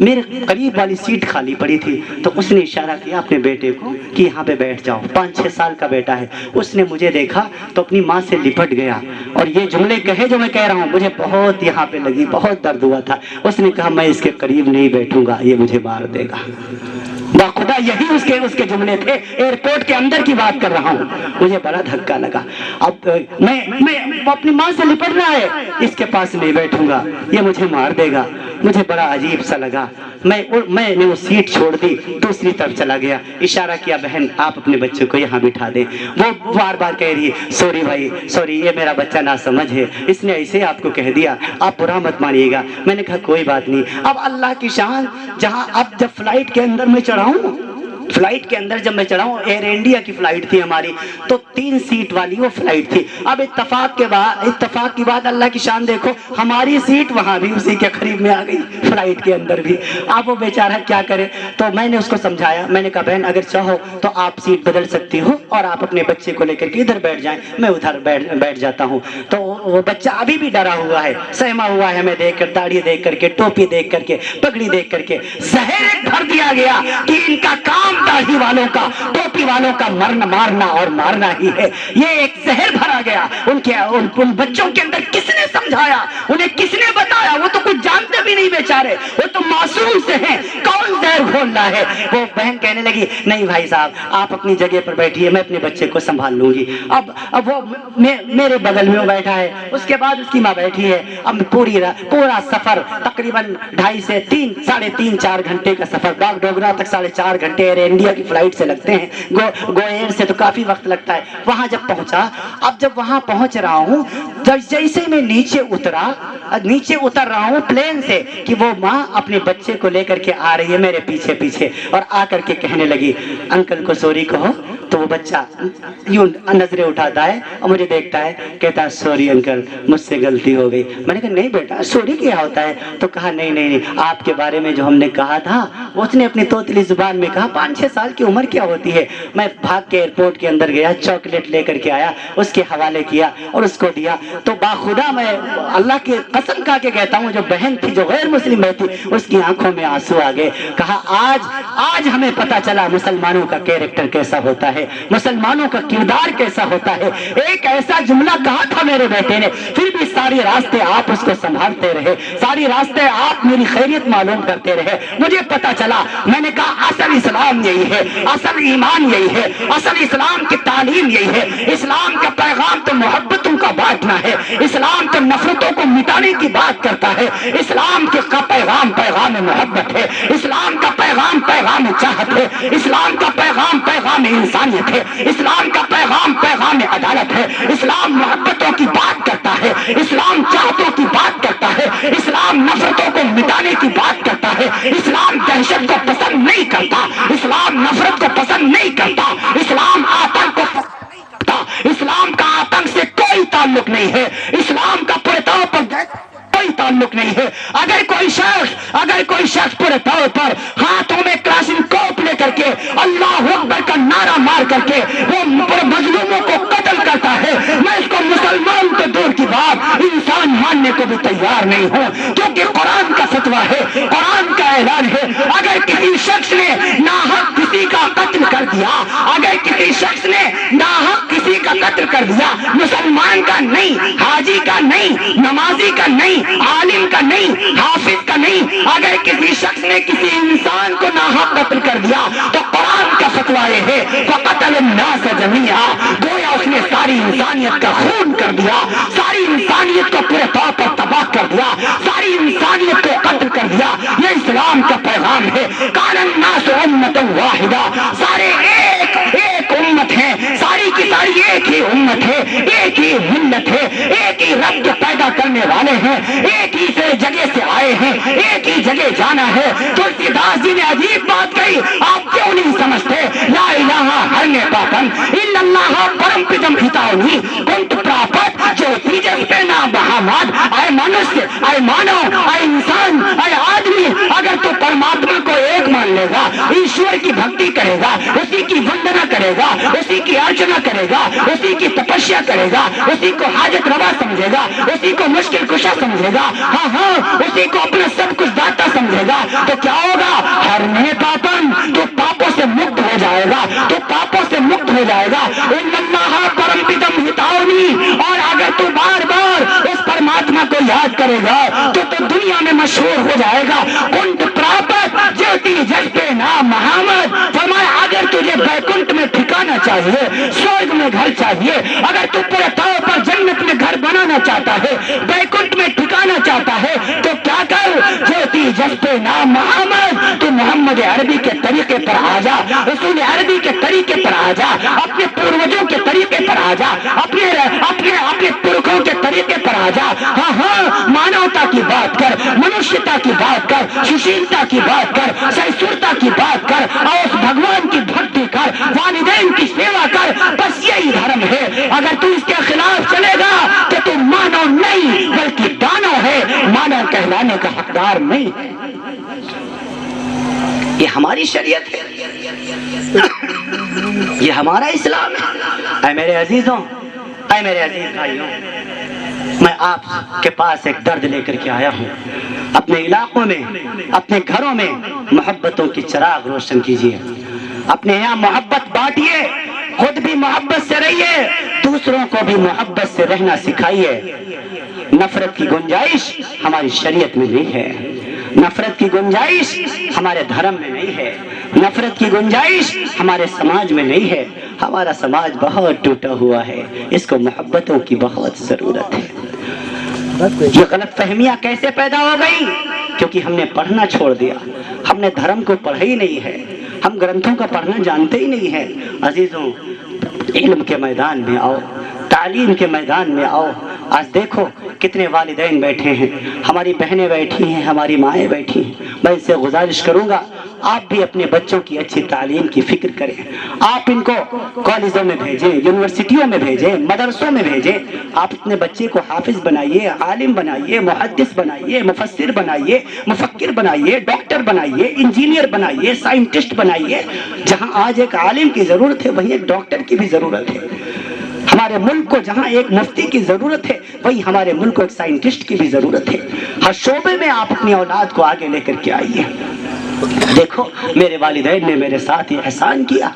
Speaker 1: میرے قریب والی سیٹ خالی پڑی تھی تو اس نے اشارہ کیا اپنے بیٹے کو کہ یہاں پہ بیٹھ جاؤ. 5-6 سال کا بیٹا ہے. اس نے مجھے دیکھا تو اپنی ماں سے لپٹ گیا اور یہ جملے کہے جو میں کہہ رہا ہوں, مجھے بہت یہاں پہ لگی, بہت درد ہوا تھا. اس نے کہا میں اس کے قریب نہیں بیٹھوں گا, یہ مجھے مار دے گا. خدا یہی اس کے جملے تھے. ایئرپورٹ کے اندر کی بات کر رہا ہوں. مجھے بڑا دھکا لگا. اب میں اپنی ماں سے لپٹنا ہے, اس کے پاس نہیں بیٹھوں گا, یہ مجھے مار دے گا. مجھے بڑا عجیب سا لگا. میں نے وہ سیٹ چھوڑ دی, دوسری طرف چلا گیا. اشارہ کیا بہن آپ اپنے بچے کو یہاں بٹھا دیں. وہ بار بار کہہ رہی ہے سوری بھائی سوری, یہ میرا بچہ ناسمجھ ہے, اس نے ایسے آپ کو کہہ دیا, آپ برا مت مانیے گا. میں نے کہا کوئی بات نہیں. اب اللہ کی شان, جہاں اب جب فلائٹ کے اندر میں چڑھا ہوں, فلائٹ کے اندر جب میں چڑھا ہوں, ایئر انڈیا کی فلائٹ تھی ہماری, تو 3 سیٹ والی وہ فلائٹ تھی. اب اتفاق کی بات اللہ کی شان دیکھو, ہماری سیٹ وہاں بھی اسی کے قریب میں آ گئی, فلائٹ کے اندر بھی. اب وہ بیچارہ کیا کرے. تو میں نے اس کو سمجھایا, میں نے کہا بہن اگر چاہو تو آپ سیٹ بدل سکتی ہو اور آپ اپنے بچے کو لے کر کے ادھر بیٹھ جائیں, میں ادھر بیٹھ جاتا ہوں. تو وہ بچہ ابھی بھی ڈرا ہوا ہے, سہما ہوا ہے ہمیں دیکھ کر, داڑھی دیکھ کر کے, ٹوپی دیکھ کر کے, پگڑی دیکھ کر کے. زہر بھر دیا گیا کہ ان کا کام داڑھی والوں کا, ٹوپی والوں کا مارنا اور مارنا ہی ہے. یہ ایک زہر بھرا گیا ان بچوں کے اندر. کس نے سمجھایا, انہیں کس نے بتایا؟ وہ تو کچھ جانتے بھی نہیں بیچارے, وہ تو معصوم سے ہیں, کون زہر گھول رہا ہے؟ وہ بہن کہنے لگی نہیں بھائی صاحب آپ اپنی جگہ پر بیٹھیے, میں اپنے بچے کو سنبھال لوں گی. اب وہ میرے بغل میں بیٹھا ہے, اس کے بعد اس کی ماں بیٹھی ہے. اب پورا سفر تقریباً 2.5 سے 3, 3.5 4 گھنٹے کا سفر, باغ ڈوگرا تک 4.5 گھنٹے ایئر انڈیا کی فلائٹ سے لگتے ہیں, گو ایئر سے تو کافی وقت لگتا ہے. وہاں جب پہنچا, اب جب وہاں پہنچ رہا ہوں, جیسے میں نیچے اتر رہا ہوں پلین سے, کہ وہ ماں اپنے بچے کو لے کر کے آ رہی ہے میرے پیچھے اور آ کر کے کہنے لگی انکل کو سوری کہو. تو وہ بچہ یوں نظریں اٹھاتا ہے اور مجھے دیکھتا ہے, کہتا ہے سوری انکل مجھ سے غلطی ہو گئی. میں نے کہا نہیں بیٹا سوری کیا ہوتا ہے؟ تو کہا نہیں آپ کے بارے میں جو ہم نے کہا تھا, اس نے اپنی توتلی زبان میں کہا 5-6 سال کی عمر کیا ہوتی ہے. میں بھاگ کے ایئرپورٹ کے اندر گیا, چاکلیٹ لے کر کے آیا, اس کے حوالے کیا اور اس کو دیا. تو باخدا میں اللہ کی قسم کھا کے کہتا ہوں, جو بہن تھی جو غیر مسلم تھی, اس کی آنکھوں میں آنسو آ گئے. کہا آج ہمیں پتا چلا مسلمانوں کا کیریکٹر کیسا ہوتا ہے, مسلمانوں کا کردار کیسا ہوتا ہے. ایک ایسا جملہ کہا تھا میرے بیٹے نے, پھر بھی ساری راستے آپ اس کو سنبھالتے رہے, ساری راستے آپ میری خیریت معلوم کرتے رہے. مجھے پتا چلا, میں نے کہا اصل اسلام یہی ہے, اصل ایمان یہی ہے, اصل اسلام کی تعلیم یہی ہے. اسلام کا پیغام تو محبتوں کا بانٹنا ہے, اسلام تو نفرتوں کو مٹانے کی بات کرتا ہے. اسلام کا پیغام محبت ہے, اسلام کا پیغام چاہت ہے, اسلام کا پیغام انسانیت ہے, اسلام کا پیغام عدالت ہے. اسلام محبتوں کی بات کرتا ہے, اسلام چاہتوں کی بات کرتا ہے, اسلام نفرتوں کو مٹانے کی بات کرتا ہے. اسلام دہشت کو پسند نہیں کرتا, اسلام نفرت کو پسند نہیں کرتا, اسلام آتنک کو پسند نہیں کرتا. اسلام کا آتنک سے کوئی تعلق نہیں ہے, اسلام کا پورے طور پر کوئی تعلق نہیں ہے. اگر کوئی شخص پورے طور پر ہاتھوں میں کلاشن کوپ لے کر کے اللہ اکبر کا نعرہ مار کر کے وہ مظلوموں کو قتل کرتا ہے, میں اس کو مسلمان تو دور کی بات انسان ماننے کو بھی تیار نہیں ہوں, کیونکہ قرآن کا فتویٰ ہے, قرآن کا اعلان ہے. اگر کسی شخص نے ناحق کسی کا قتل کر دیا, اگر کسی شخص نے ناحق کسی کا قتل کر دیا, مسلمان کا نہیں, حاجی کا نہیں, نمازی کا نہیں, عالم کا نہیں, حافظ کا نہیں, اگر کسی شخص نے کسی انسان کو ناحق قتل کر دیا تو قرآن کا فتویٰ یہ ہے فقتل الناس جميعا, گویا اس نے ساری انسانیت کا خون کر دیا, ساری انسانیت کو پورے طور پر تباہ کر دیا, ساری انسانیت کو قتل کر دیا. یہ اسلام کا پیغام ہے. قال الناس امة واحدة, سارے ایک امت ہے, ساری کی ساری ایک ہی امت ہے, ایک ہی ملت ہے, ایک ہی رب جو پیدا کرنے والے ہیں, ایک ہی سے جگہ سے آئے ہیں, ایک ہی جگہ جانا ہے. تلسی داس جی نے عجیب بات کہی, آپ کیوں نہیں سمجھتے؟ لا الہ ہرنے پاپن الا اللہ پرم پدم ہتاؤنی کنت پراپت جو تیجس پہ نا بہاماد. اے منوس, اے مانو, اے انسان, اے آدمی, اگر تو پرماتما کو ایک مان چلے گا، ایشور کی بھکتی کرے گا، اسی کی وندنا کرے گا، اسی کی ارچنا کرے گا، اسی کی تپسیا کرے گا، اسی کو حاجت روا سمجھے گا، اسی کو مشکل کشا سمجھے گا، ہاں ہاں اسی کو اپنا سب کچھ داتا سمجھے گا، تو کیا ہوگا؟ ہر میں پاپن، تو پاپوں سے مکت ہو جائے گا، تو پاپوں سے مکت ہو جائے گا۔ ان اللہ پرم پدم ہتاونی، اور اگر تو بار بار اس پرماتما کو یاد کرے گا تو دنیا میں مشہور ہو جائے گا۔ کنٹ پراپت جیتی جستے نام محمد، فرمایا اگر تجھے بیکنٹ میں ٹھکانا چاہیے، سورگ میں گھر چاہیے، اگر تو پورے طور پر جنت میں گھر بنانا چاہتا ہے، بیکنٹ میں ٹھکانا چاہتا ہے، تو کیا کر؟ جیتی جستے نام محمد، تو محمد عربی کے طریقے پر آ جا، رسول عربی کے طریقے پر آ جا، اپنے پوروجوں کے طریقے پر آ جا، اپنے پرکھوں کے طریقے پر آ جا، ہاں ہاں مانوتا کی بات کر، منشیتا کی بات کر، سشیلتا کی بات کر، سہسورتا کی بات کر، اور اس بھگوان کی بھکتی کر، والدین کی سیوا کر، بس یہی دھرم ہے۔ اگر تو اس کے خلاف چلے گا تو تو مانو نہیں بلکہ دانو ہے، مانو کہلانے کا حقدار نہیں ہے۔ یہ ہماری شریعت ہے، یہ ہمارا اسلام ہے۔ اے میرے عزیزوں، اے میرے عزیز بھائیوں، میں آپ کے پاس ایک درد لے کر کے آیا ہوں۔ اپنے علاقوں میں، اپنے گھروں میں محبتوں کی چراغ روشن کیجیے، اپنے یہاں محبت بانٹیے، خود بھی محبت سے رہیے، دوسروں کو بھی محبت سے رہنا سکھائیے۔ نفرت کی گنجائش ہماری شریعت میں نہیں ہے، نفرت کی گنجائش ہمارے دھرم میں نہیں ہے، نفرت کی گنجائش ہمارے سماج میں نہیں ہے۔ ہمارا سماج بہت ٹوٹا ہوا ہے، اس کو محبتوں کی بہت ضرورت ہے۔ یہ غلط فہمیاں کیسے پیدا ہو گئی؟ کیونکہ ہم نے پڑھنا چھوڑ دیا، ہم نے دھرم کو پڑھا ہی نہیں ہے، ہم گرنتھوں کا پڑھنا جانتے ہی نہیں ہے۔ عزیزوں، علم کے میدان میں آؤ، تعلیم کے میدان میں آؤ۔ آج دیکھو کتنے والدین بیٹھے ہیں، ہماری بہنیں بیٹھی ہیں، ہماری مائیں بیٹھی ہیں۔ میں ان سے گزارش کروں گا آپ بھی اپنے بچوں کی اچھی تعلیم کی فکر کریں، آپ ان کو کالجوں میں بھیجیں، یونیورسٹیوں میں بھیجیں، مدرسوں میں بھیجیں۔ آپ اپنے بچے کو حافظ بنائیے، عالم بنائیے، محدث بنائیے، مفسر بنائیے، مفکر بنائیے، ڈاکٹر بنائیے، انجینئر بنائیے، سائنٹسٹ بنائیے۔ جہاں آج ایک عالم کی ضرورت ہے وہیں ایک ڈاکٹر کی بھی ضرورت ہے۔ ہمارے ملک کو جہاں ایک مفتی کی ضرورت ہے وہیں ہمارے ملک کو ایک سائنٹسٹ کی بھی ضرورت ہے۔ ہر شعبے میں آپ اپنی اولاد کو آگے لے کر کے آئیے۔ دیکھو میرے والدین نے میرے ساتھ یہ احسان کیا،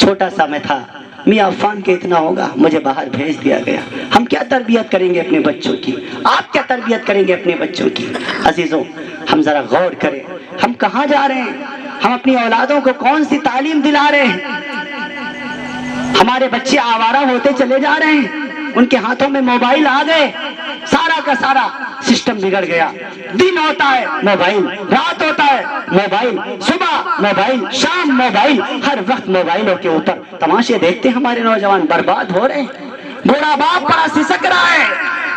Speaker 1: چھوٹا سا میں تھا، میاں عفان کے اتنا ہوگا، مجھے باہر بھیج دیا گیا۔ ہم کیا تربیت کریں گے اپنے بچوں کی؟ آپ کیا تربیت کریں گے اپنے بچوں کی؟ عزیزوں، ہم ذرا غور کریں، ہم کہاں جا رہے ہیں؟ ہم اپنی اولادوں کو کون سی تعلیم دلا رہے ہیں؟ ہمارے بچے آوارہ ہوتے چلے جا رہے ہیں، ان کے ہاتھوں میں موبائل آ گئے، سارا کا سارا سسٹم بگڑ گیا۔ دن ہوتا ہے موبائل، رات ہوتا ہے موبائل، صبح موبائل، شام موبائل، ہر وقت موبائلوں کے اوپر تماشے دیکھتے ہمارے نوجوان برباد ہو رہے ہیں۔ بوڑھا باپ بڑا سسک رہا ہے،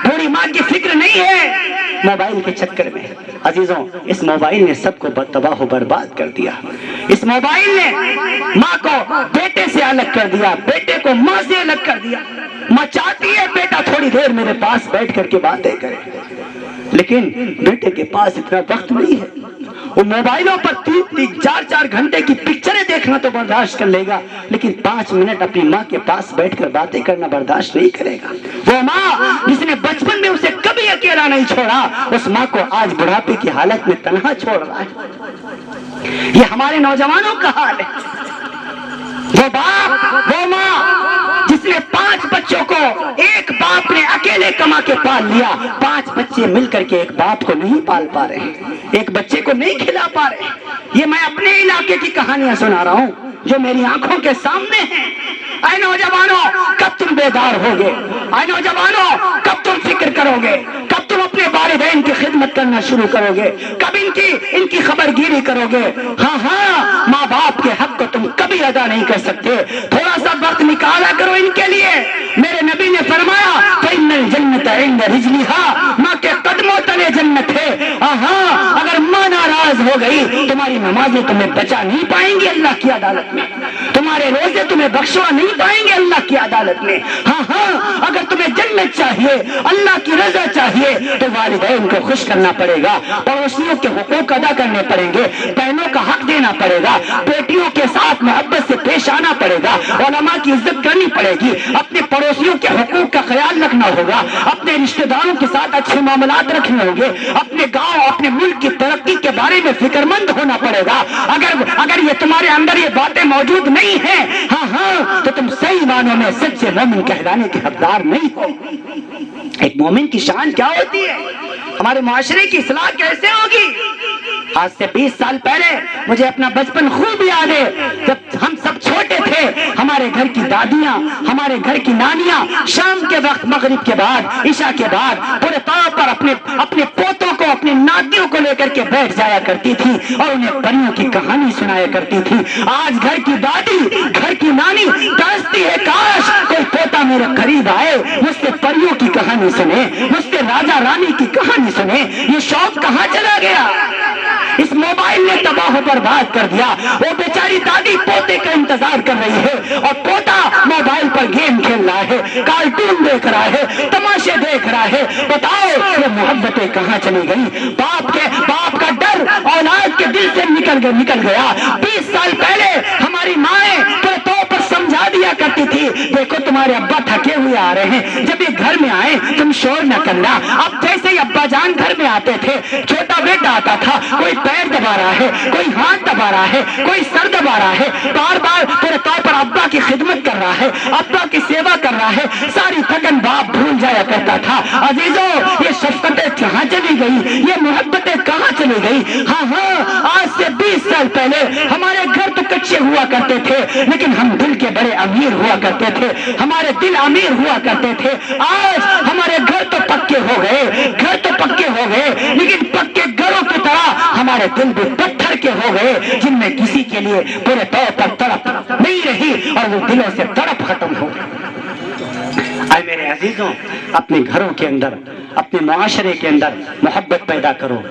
Speaker 1: بوڑھی ماں کی فکر نہیں ہے موبائل کے چکر میں۔ عزیزوں، اس موبائل نے سب کو تباہ و برباد کر دیا۔ اس موبائل نے ماں کو بیٹے سے الگ کر دیا، بیٹے کو ماں سے الگ کر دیا۔ ماں چاہتی ہے بیٹا تھوڑی دیر میرے پاس بیٹھ کر کے باتیں کرے، لیکن بیٹے کے پاس اتنا وقت نہیں ہے۔ وہ موبائلوں پر 3-4 گھنٹے کی پکچریں دیکھنا تو برداشت کر لے گا، لیکن 5 منٹ اپنی ماں کے پاس بیٹھ کر باتیں کرنا برداشت نہیں کرے گا۔ وہ ماں جس نے بچپن میں اسے کبھی اکیلا نہیں چھوڑا، اس ماں کو آج بڑھاپے کی حالت میں تنہا چھوڑ رہا ہے۔ یہ ہمارے نوجوانوں کا حال ہے۔ وہ باپ، وہ ماں جس نے 5 بچوں کو ایک باپ نے اکیلے کما کے پال لیا، 5 بچے مل کر کے ایک باپ کو نہیں پال پا رہے ہیں، ایک بچے کو نہیں کھلا پا رہے ہیں۔ یہ میں اپنے علاقے کی کہانیاں سنا رہا ہوں جو میری آنکھوں کے سامنے ہیں۔ اے نوجوانوں، کب تم بیدار ہوگے؟ اے نوجوانوں، کب تم فکر کرو گے؟ کب تم اپنے والدین کی خدمت کرنا شروع کرو گے؟ کب ان کی خبر گیری کرو گے؟ ہاں ہاں، ماں باپ کے حق کو تم کبھی ادا نہیں کر سکتے، تھوڑا سا وقت نکالا کرو ان کے لیے۔ میرے نبی نے فرمایا فإن الجنة عند رجلها، ماں کے قدموں تلے جنت ہے۔ ہاں، اگر ماں ناراض ہو گئی تمہاری نمازیں تمہیں بچا نہیں پائیں گی اللہ کی عدالت میں، تمہاری تمہارے روزے تمہیں بخشوا نہیں پائیں گے اللہ کی عدالت میں. ہاں اگر تمہیں جنت چاہیے, اللہ کی رضا چاہیے, تو والدین کو خوش کرنا پڑے گا, پڑوسیوں کے حقوق ادا کرنے پڑیں گے, بہنوں کا حق دینا پڑے گا, بیٹیوں کے ساتھ محبت سے پیش آنا پڑے گا, علماء کی عزت کرنی پڑے گی, اپنے پڑوسیوں کے حقوق کا خیال رکھنا ہوگا, اپنے رشتہ داروں کے ساتھ اچھے معاملات رکھنے ہوں گے, اپنے گاؤں اپنے ملک کی ترقی کے بارے میں فکر مند ہونا پڑے گا. اگر یہ تمہارے اندر یہ باتیں موجود نہیں ہیں, ہاں تو تم صحیح معنوں میں سچے مومن کہلانے کے حقدار نہیں ہو. ایک مومن کی شان کیا ہوتی ہے, ہمارے معاشرے کی اصلاح کیسے ہوگی؟ آج سے 20 سال پہلے مجھے اپنا بچپن خوب یاد ہے, جب ہم سب چھوٹے تھے, ہمارے گھر کی دادیاں, ہمارے گھر کی نانیاں شام کے وقت, مغرب کے بعد, عشاء کے بعد پورے طور پر اپنے پوتوں کو, اپنے ناتیوں کو لے کر کے بیٹھ جایا کرتی تھی اور انہیں پریوں کی کہانی سنایا کرتی تھی. آج گھر کی دادی, گھر کی نانی ترستی ہے کاش کوئی پوتا میرے قریب آئے, مجھ سے پریوں کی کہانی سنے, مجھ سے راجا رانی کی کہانی سنے. یہ شوق کہاں چلا گیا؟ اس موبائل نے تباہ و برباد کر دیا. وہ بیچاری دادی پوتے کا انتظار کر رہی ہے اور پوتا موبائل پر گیم کھیل رہا ہے, کارٹون دیکھ رہا ہے, تماشے دیکھ رہا ہے. بتاؤ یہ محبتیں کہاں چلی گئی؟ باپ کا ڈر اولاد کے دل سے نکل گیا. 20 سال پہلے ہماری مائیں پورے طور پر سمجھا دیا کرتی تھی, دیکھو تمہارے ابا تھکے ہوئے آ رہے ہیں, جب یہ گھر میں آئے تم شور نہ کرنا. اب جیسے ہی ابا جان گھر میں آتے تھے, چھوٹا بیٹا آتا تھا, کوئی پیر دبا رہا ہے, کوئی ہاتھ دبا رہا ہے, کوئی سر دبا رہا ہے, بار بار پورے طور پر ابا کی خدمت کر رہا ہے, ابا کی سیوا کر رہا ہے. ساری تھکن باپ بھول جایا کرتا تھا. عزیزوں, یہ شفقتیں کہاں چلی گئی؟ یہ محبتیں کہاں چلی گئی؟ ہاں آج سے 20 سال پہلے ہمارے گھر تو کچے ہوا کرتے تھے, لیکن ہم دل کے بڑے امیر ہوا کرتے تھے, ہمارے دل امیر ہوا کرتے تھے. آج ہمارے گھر تو پکے ہو گئے, لیکن پکے گھروں کی طرح ہمارے دل بھی پتھر کے ہو گئے, جن میں کسی کے لیے پورے طور پر تڑپ نہیں رہی اور وہ دلوں سے تڑپ ختم ہو گئی. اے میرے عزیزوں, اپنے گھروں کے اندر, اپنے معاشرے کے اندر محبت پیدا کرو,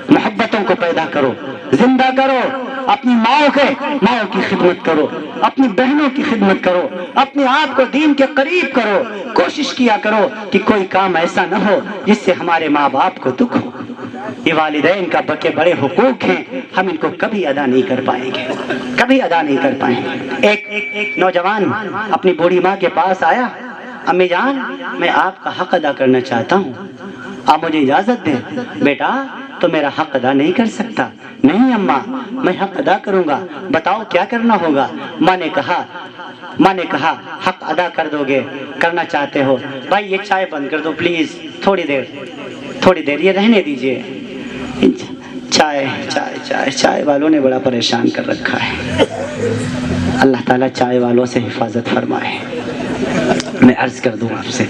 Speaker 1: محبتوں کو پیدا کرو, زندہ کرو. اپنی ماؤں کی خدمت کرو, اپنی بہنوں کی خدمت کرو, اپنے آپ کو دین کے قریب کرو. کوشش کیا کرو کہ کوئی کام ایسا نہ ہو جس سے ہمارے ماں باپ کو دکھ ہو. یہ والدین کا بڑے حقوق ہیں, ہم ان کو کبھی ادا نہیں کر پائیں گے. ایک نوجوان اپنی بوڑھی ماں کے پاس آیا, امی جان میں آپ کا حق ادا کرنا چاہتا ہوں, آپ مجھے اجازت دیں. بیٹا تو میرا حق ادا نہیں کر سکتا. نہیں اماں, میں حق ادا کروں گا, بتاؤ کیا کرنا ہوگا. ماں نے کہا حق ادا کر دو گے, کرنا چاہتے ہو. بھائی یہ چائے بند کر دو پلیز, تھوڑی دیر یہ رہنے دیجئے. چائے والوں نے بڑا پریشان کر رکھا ہے. اللہ تعالیٰ چائے والوں سے حفاظت فرمائے. میں عرض کر دوں آپ سے,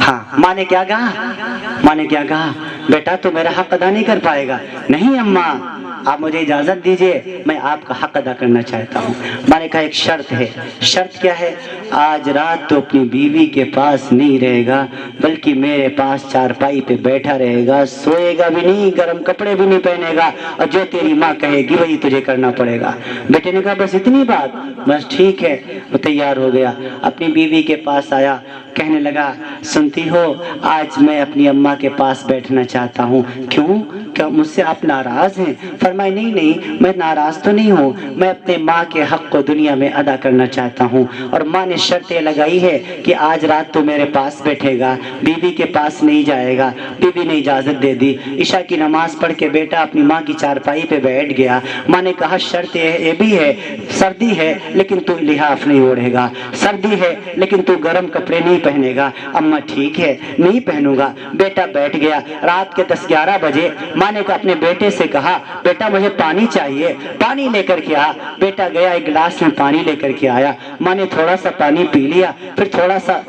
Speaker 1: ہاں ماں نے کیا کہا, بیٹا تو میرا حق ادا نہیں کر پائے گا. نہیں اماں, آپ مجھے اجازت دیجئے, میں آپ کا حق ادا کرنا چاہتا ہوں. میں نے کہا ایک شرط ہے. شرط کیا ہے؟ آج رات تو اپنی بیوی کے پاس نہیں رہے گا, بلکہ میرے پاس چارپائی پہ بیٹھا رہے گا, سوئے گا بھی نہیں, گرم کپڑے بھی نہیں پہنے گا, اور جو تیری ماں کہے گی وہی تجھے کرنا پڑے گا. بیٹے نے کہا بس اتنی بات؟ بس ٹھیک ہے. وہ تیار ہو گیا, اپنی بیوی کے پاس آیا, کہنے لگا سنتی ہو آج میں اپنی اماں کے پاس بیٹھنا چاہتا ہوں. کیوں, کیا مجھ سے آپ ناراض ہیں؟ فرمائے نہیں میں ناراض تو نہیں ہوں, میں اپنے ماں کے حق کو دنیا میں ادا کرنا چاہتا ہوں. اور ماں نے شرط لگائی ہے کہ آج رات تو میرے پاس بیٹھے گا, بیوی کے پاس نہیں جائے گا. بیوی نے اجازت دے دی. عشاء کی نماز پڑھ کے بیٹا اپنی ماں کی چارپائی پہ بیٹھ گیا. ماں نے کہا شرط یہ بھی ہے, سردی ہے لیکن تو لحاف نہیں اوڑھے گا, سردی ہے لیکن تو گرم کپڑے نہیں پہنے گا. اماں ٹھیک ہے نہیں پہنوں گا. بیٹا بیٹھ گیا. رات کے 10-11 بجے ماں نے اپنے بیٹے سے کہا بیٹا مجھے پانی چاہیے, پانی لے کر کے آ. بیٹا گیا, ایک گلاس میں پانی لے کر کے آیا. ماں نے تھوڑا سا پانی پی لیا, پھر تھوڑا سا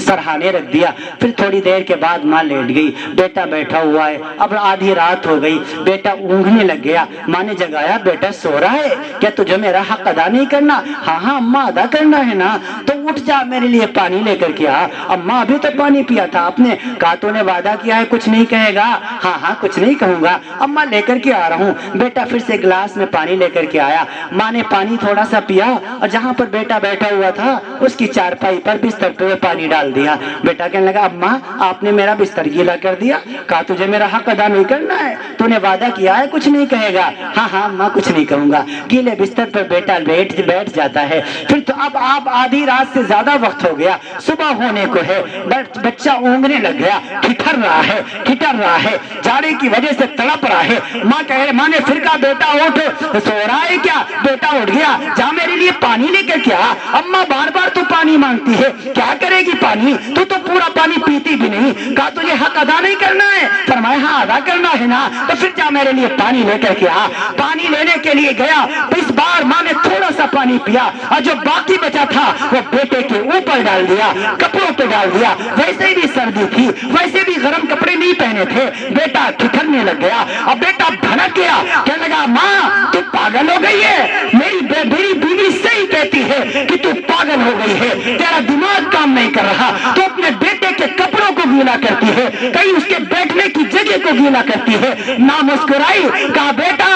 Speaker 1: سرہانے رکھ دیا. پھر تھوڑی دیر کے بعد ماں لیٹ گئی. بیٹا بیٹھا ہوا ہے. اب آدھی رات ہو گئی, بیٹا اونگنے لگ گیا. ماں نے جگایا, بیٹا سو رہا ہے کیا, تجھے میرا حق ادا نہیں کرنا؟ ہاں اماں ادا کرنا ہے نا, تو اٹھ جا میرے لیے پانی لے کر کے آ. اماں ابھی تو پانی پیا تھا, آپ نے کہا تو نے وعدہ کیا ہے کچھ نہیں کہے گا. ہاں کچھ نہیں کہوں گا، اماں لے کر کے آ رہا ہوں۔ بیٹا پھر سے گلاس میں پانی لے کر کے آیا، ماں نے پانی تھوڑا سا پیا اور جہاں پر بیٹا بیٹھا ہوا تھا اس کی چارپائی پر بستر پہ پانی ڈال دیا۔ بیٹا کہنے لگا اماں آپ نے میرا بستر گیلا کر دیا، کہا تجھے میرا حق ادا نہیں کرنا ہے، تو نے وعدہ کیا ہے کچھ نہیں کہے گا۔ ہاں ہاں اماں کچھ نہیں کہوں گا۔ گیلے بستر پر بیٹا بیٹھ جاتا ہے۔ پھر تو اب آپ آدھی رات سے زیادہ وقت ہو گیا، صبح ہونے کو ہے، بچہ اونگنے لگ گیا، ٹھٹر رہا ہے، جاڑے کی وجہ سے تڑپ رہا ہے۔ ماں نے پھر کہا بیٹا اٹھ، سو رہا ہے کیا؟ بیٹا اٹھ گیا، جا میرے لیے پانی لے کر کیا۔ اماں بار بار تو پانی مانگتی ہے، کیا کرے گی پانی؟ تو پورا پانی پیتی بھی نہیں۔ کہا تجھے حق ادا نہیں کرنا ہے؟ فرمایا ہاں ادا کرنا ہے نا، تو پھر جا میرے لیے پانی لے کر کے آ۔ پانی لینے کے لیے گیا، اس بار ماں نے تھوڑا سا پانی پیا اور جو باقی بچا تھا وہ بیٹے کے اوپر ڈال دیا، کپڑوں پہ ڈال دیا۔ ویسے بھی سردی تھی، ویسے بھی گرم کپڑے نہیں پہنے تھے۔ بیٹا ٹھٹرنے لگ گیا اور بیٹا بھڑک گیا، کہنے لگا ماں تو پاگل ہو گئی ہے، میری بیوی صحیح کہتی ہے کہ تو پاگل ہو گئی ہے، تیرا دماغ کام نہیں کر رہا، تو اپنے بیٹے کے کپڑوں کو گیلا کرتی ہے، کہیں اس کے بیٹھنے کی جگہ کو گیلا کرتی ہے۔ نہ مسکرائی، کہا بیٹا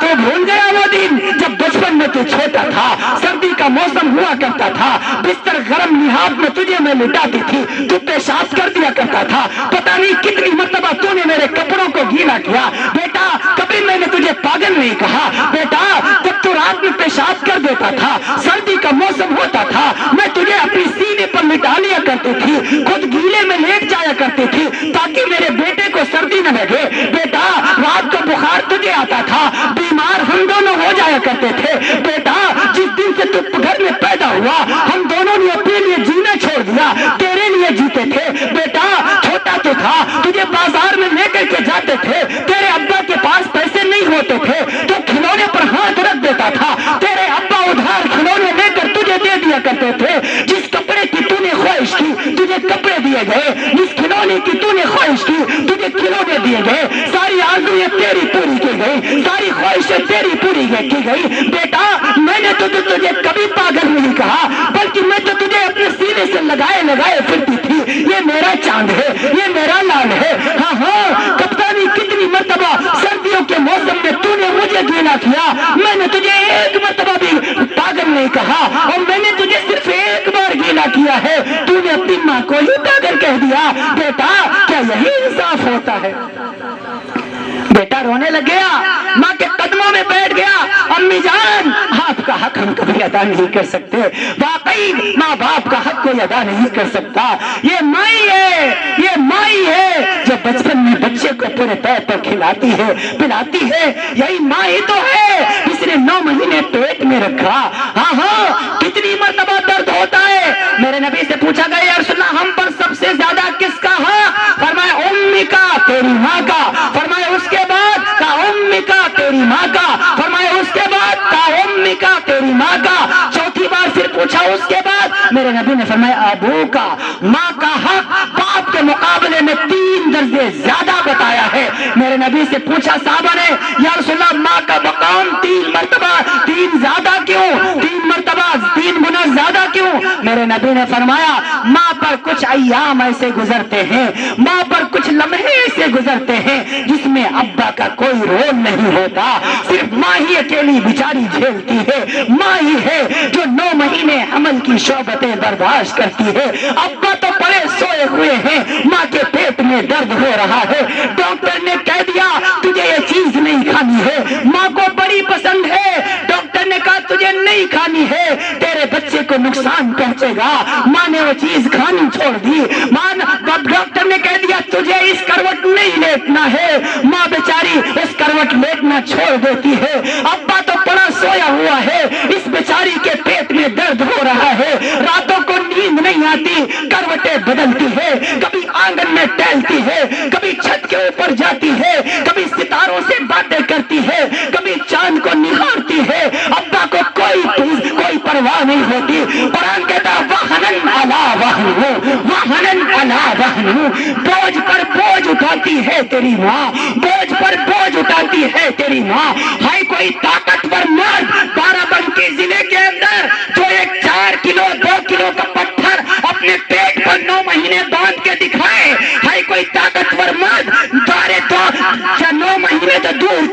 Speaker 1: تو بھول گیا وہ دن جب بچپن میں تو چھوٹا تھا، سردی کا موسم ہوا کرتا تھا، بستر گرم لحاظ میں تجھے میں لٹاتی تھی، تو پیشاب کر دیا کرتا تھا، پتہ نہیں کتنی مرتبہ تو نے میرے کپڑوں کو گیلا کیا۔ بیٹا کبھی میں نے تجھے پاگل نہیں کہا، بیٹا جب تو رات میں پیشاب کر دیتا تھا، سردی کا موسم ہوتا تھا، میں تجھے اپنی سینے پر لٹا لیا کرتی تھی، خود گیلے میں لیٹ جایا کرتی تھی تاکہ میرے بیٹے کو سردی نہ لگے۔ بیٹا رات کو بخار تجھے آتا تھا، بیمار ہم دونوں ہو جایا کرتے تھے۔ بیٹا جس دن سے تو گھر میں پیدا ہوا ہم دونوں نے اپنے لیے جینا چھوڑ دیا، تیرے لیے جیتے تھے۔ بیٹا چھوٹا تو تھا، تجھے بازار میں لے کر کے جاتے تھے، تیرے ابا کے پاس پیسے نہیں ہوتے تھے تو کھلونے پر ہاتھ رکھ دیتا تھا، تیرے ابا ادھار کھلونے لے کر تجھے دے دیا کرتے تھے، جس کپڑے کی تو نے خواہش کی تجھے کپڑے دیے گئے، جس کھلونے کی تو نے خواہش کی تجھے کھلونے دیے گئے، ساری آرزویں تیری پوری کی گئی، ساری خواہشیں تیری پوری کی گئی۔ بیٹا میں نے تو تجھے کبھی پاگل نہیں کہا، بلکہ میں تو تجھے اپنے سینے سے لگائے پھرتی تھی، یہ میرا چاند ہے، یہ میرا لال ہے۔ ہاں ہاں کپتانی کتنی مرتبہ سردیوں کے موسم میں تو نے مجھے گیلا کیا، میں نے تجھے ایک مرتبہ بھی پاگل نہیں کہا، اور میں نے تجھے صرف ایک بار گیلا کیا ہے، تو نے اپنی ماں کو ہی پاگل کہہ دیا۔ بیٹا کیا یہی انصاف ہوتا ہے؟ بیٹا رونے لگ گیا، ماں کے قدموں میں بیٹھ گیا، امی جان آپ کا حق ہم کبھی ادا نہیں کر سکتے، واقعی ماں باپ کا حق کوئی ادا نہیں کر سکتا، یہ مائی ہے جو بچپن میں بچے کو پورے طور پر کھلاتی ہے پلاتی ہے، یہی ماں ہی تو ہے جس نے 9 مہینے پیٹ میں رکھا۔ ہاں ہاں کتنی مرتبہ درد ہوتا ہے۔ میرے نبی سے پوچھا گیا یا رسول اللہ ہم پر سب سے زیادہ کس کا حق؟ فرمایا امی کا، تیری ماں کا۔ فرمایا اس کے بعد کا امی کا، تیری ماں کا۔ فرمایا اس کے بعد کا امی کا، تیری ماں کا۔ چوتھی بار پھر پوچھا اس کے بعد، میرے نبی نے فرمایا ابو کا۔ ماں کا حق باپ کے مقابلے میں 3 درجے زیادہ بتایا ہے۔ میرے نبی سے پوچھا صحابہ نے یا رسول اللہ ماں کا مقام 3 مرتبہ 3 زیادہ کیوں، 3 مرتبہ 3 گنا زیادہ کیوں؟ میرے نبی نے فرمایا ماں پر کچھ ایام ایسے گزرتے ہیں، ماں پر کچھ لمحے ایسے گزرتے ہیں جس میں ابا کا کوئی رول نہیں ہوتا، صرف ماں ہی اکیلی بیچاری جھیلتی ہے، ماں ہی ہے جو 9 مہینے حمل کی شعبتیں برداشت کرتی ہے۔ ابا تو پڑے سوئے ہوئے ہیں، ماں کے پیٹ میں درد ہو رہا ہے، ڈاکٹر نے کہہ دیا تجھے یہ چیز نہیں کھانی ہے، ماں کو بڑی پسند ہے، ڈاکٹر نے کہا تجھے نہیں کھانی ہے، تیرے بچے کو نقصان پہنچے گا، ماں نے وہ چیز کھانی چھوڑ دی۔ ڈاکٹر نے کہہ دیا تجھے اس کروٹ نہیں لیٹنا ہے، ماں بیچاری اس کروٹ لیٹنا چھوڑ دیتی ہے۔ ابا تو پڑا سویا ہوا ہے، اس بیچاری کے پیٹ میں درد ہو رہا ہے، راتوں کو نیند نہیں آتی، کروٹیں بدلتی ہے، کبھی آنگن میں ٹہلتی ہے، کبھی چھت کے اوپر جاتی ہے، کبھی ستاروں سے باتیں کرتی ہے، کبھی چاند کو نہارتی ہے، ابا کو کوئی پرواہ نہیں ہوتی۔ قرآن کہتا وَحَنًا عَلَىٰ وَحْنُ وَحَنًا عَلَىٰ وَحْنُ، بوجھ پر بوجھ اٹھاتی ہے تیری ماں، بوجھ پر بوجھ اٹھاتی ہے تیری ماں۔ ہے کوئی طاقتور مرد بارابنکی ضلع کے اندر جو ایک 4 کلو 2 کلو کا پتھر اپنے پیٹ پر 9 مہینے باندھ کے دکھائے؟ ہے کوئی طاقتور مرد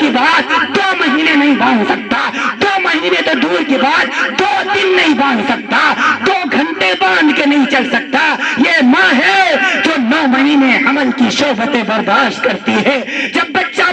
Speaker 1: کی بات 2 مہینے نہیں باندھ سکتا، 2 مہینے تو دور کی بات 2 دن نہیں باندھ سکتا، 2 گھنٹے باندھ کے نہیں چل سکتا۔ یہ ماں ہے جو 9 مہینے حمل کی شوبتیں برداشت کرتی ہے۔ جب بچہ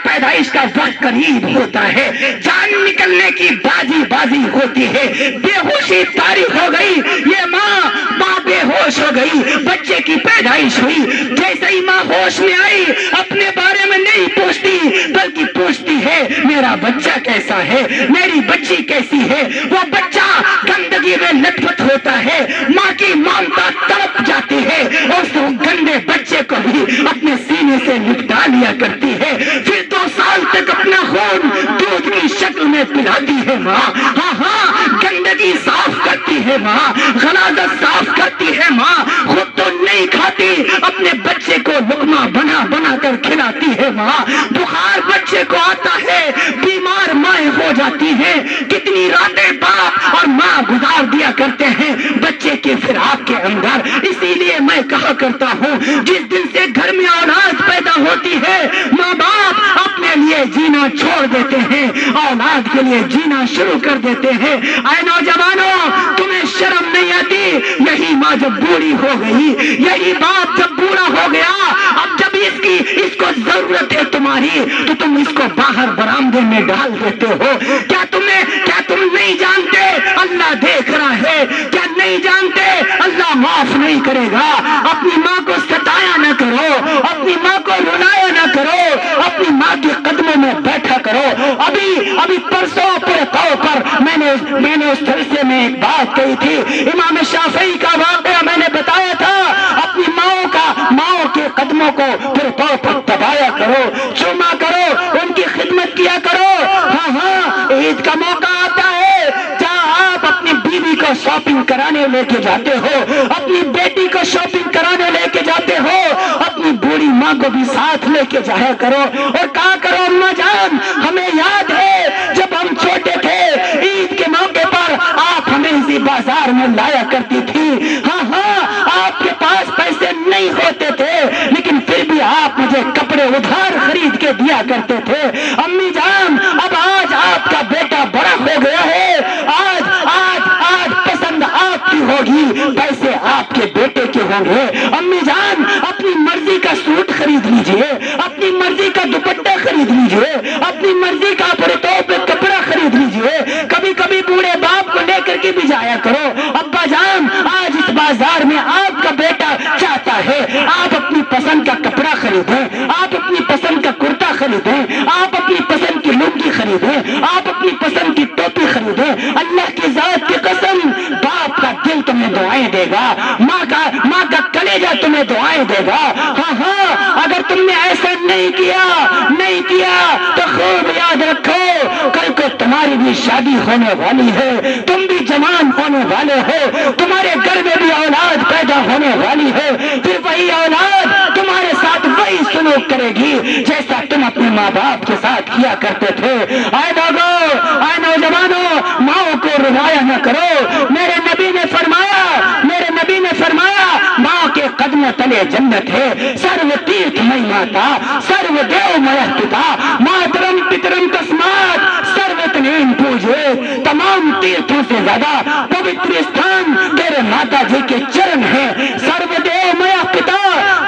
Speaker 1: پیدائش کا وقت قریب ہوتا ہے، جان نکلنے کی بازی ہوتی ہے، بے ہوشی طاری ہو گئی، یہ ماں بے ہوش ہو گئی، بچے کی پیدائش ہوئی، جیسے ہی ماں ہوش میں آئی اپنے بارے میں نہیں پوچھتی بلکہ پوچھتی ہے میرا بچہ کیسا ہے، میری بچی کیسی ہے۔ وہ بچہ گندگی میں لت پت ہوتا ہے، ماں کی ممتا تڑپ جاتی ہے، اس گندے بچے کو بھی اپنے سینے سے لپٹا لیا کرتی ہے، پھر 2 سال تک اپنا خون دودھ کی شکل میں پلاتی ہے ماں۔ ہاں گندگی صاف کرتی ہے ماں، غلاظت صاف کرتی ہے ماں، خود تو نہیں کھاتی، اپنے بچے کو لقمہ بنا کر کھلاتی ہے ماں۔ بخار بچے کو آتا ہے، بیمار مائیں ہو جاتی ہیں، کتنی راتیں باپ اور ماں گزار دیا کرتے ہیں بچے کے فراق کے اندر۔ اسی لیے میں کہا کرتا ہوں جس دن سے گھر میں اولاد پیدا ہوتی ہے ماں باپ اپنے لیے جینا چھوڑ دیتے ہیں، اولاد کے لیے جینا شروع کر دیتے ہیں۔ اے نوجوانوں تمہیں شرم نہیں آتی؟ یہی ماں جب بوڑھی ہو گئی، یہی باپ جب بوڑھا ہو گیا، اب جب اس کو ضرورت ہے تمہاری تو تم اس کو باہر برآمدے میں ڈال دیتے ہو۔ کیا تم نہیں جانتے اللہ دیکھ رہا ہے؟ کیا نہیں جانتے اللہ معاف نہیں کرے گا؟ اپنی ماں کو ستایا نہ کرو، اپنی ماں کو رلایا نہ کرو، اپنی ماں کے قدموں میں بیٹھا کرو۔ ابھی پرسوں طور پر میں نے اس جلسے میں ایک بات کہی تھی، امام شافعی کا واقعہ میں نے بتایا تھا، اپنی ماؤں کے قدموں کو پھر طور پر دبایا کرو، چوما کرو، ان کی خدمت کیا کرو۔ ہاں عید کا موقع آتا ہے، جہاں آپ اپنی بیوی کو شاپنگ کرانے لے کے جاتے ہو، اپنی بیٹی کو شاپنگ کرانے لے کے جاتے ہو، اپنی بوڑھی ماں کو بھی ساتھ لے کے جایا کرو اور کہا کرو اماں جان ہمیں یاد ہے جب ہم چھوٹے تھے عید کے موقع پر آپ ہمیں اسی بازار میں لایا کرتی تھی۔ ہاں آپ کے پاس پیسے نہیں ہوتے تھے لیکن پھر بھی آپ مجھے کپڑے ادھار خرید کے دیا کرتے تھے۔ امی جان اب آج آپ کا بیٹا بڑا ہو گیا ہے، آج پسند آپ کی ہوگی، پیسے آپ کے بیٹے کے ہوں گے۔ امی جان اپنی مرضی کا سوٹ خرید لیجئے، اپنی مرضی کا دوپٹہ خرید لیجئے، اپنی مرضی کا کپڑا خرید لیجئے، کبھی کبھی بوڑھے باپ کو لے کر کے بھی جایا کرو۔ ابا جان آج اس بازار میں آپ کا بیٹا چاہتا ہے آپ اپنی پسند کا کپڑا خریدیں، آپ اپنی پسند کا کرتا خریدیں، آپ اپنی پسند کی لنگی خریدیں، آپ اپنی پسند کی ٹوپی خریدیں۔ اللہ کی ذات کی قسم باپ کا دل تمہیں دعائیں دے گا، ماں کا کلیجہ تمہیں دعائیں دے گا۔ ہاں اگر تم نے ایسا نہیں کیا تو خوب یاد رکھو کل کو تمہاری بھی شادی ہونے والی ہے، تم بھی جوان ہونے والے ہو، تمہارے گھر میں بھی اولاد پیدا ہونے والی ہے، پھر وہی اولاد تمہارے ساتھ وہی سلوک کرے گی جیسا تم اپنے ماں باپ کے ساتھ کیا کرتے تھے۔ اے لوگوں، اے نوجوانوں، ماں کو رلایا نہ کرو۔ میرے نبی نے فرمایا ماں کے قدموں تلے جنت ہے، سرو تیرتھ مئی ماتا، سرو دیو میا پتا، ماترم پترم تسمات سروتنین پوجے۔ تمام تیرتھوں سے زیادہ پوتر استھان تیرے ماتا جی کے چرن ہیں، سرو دیو میا پتا،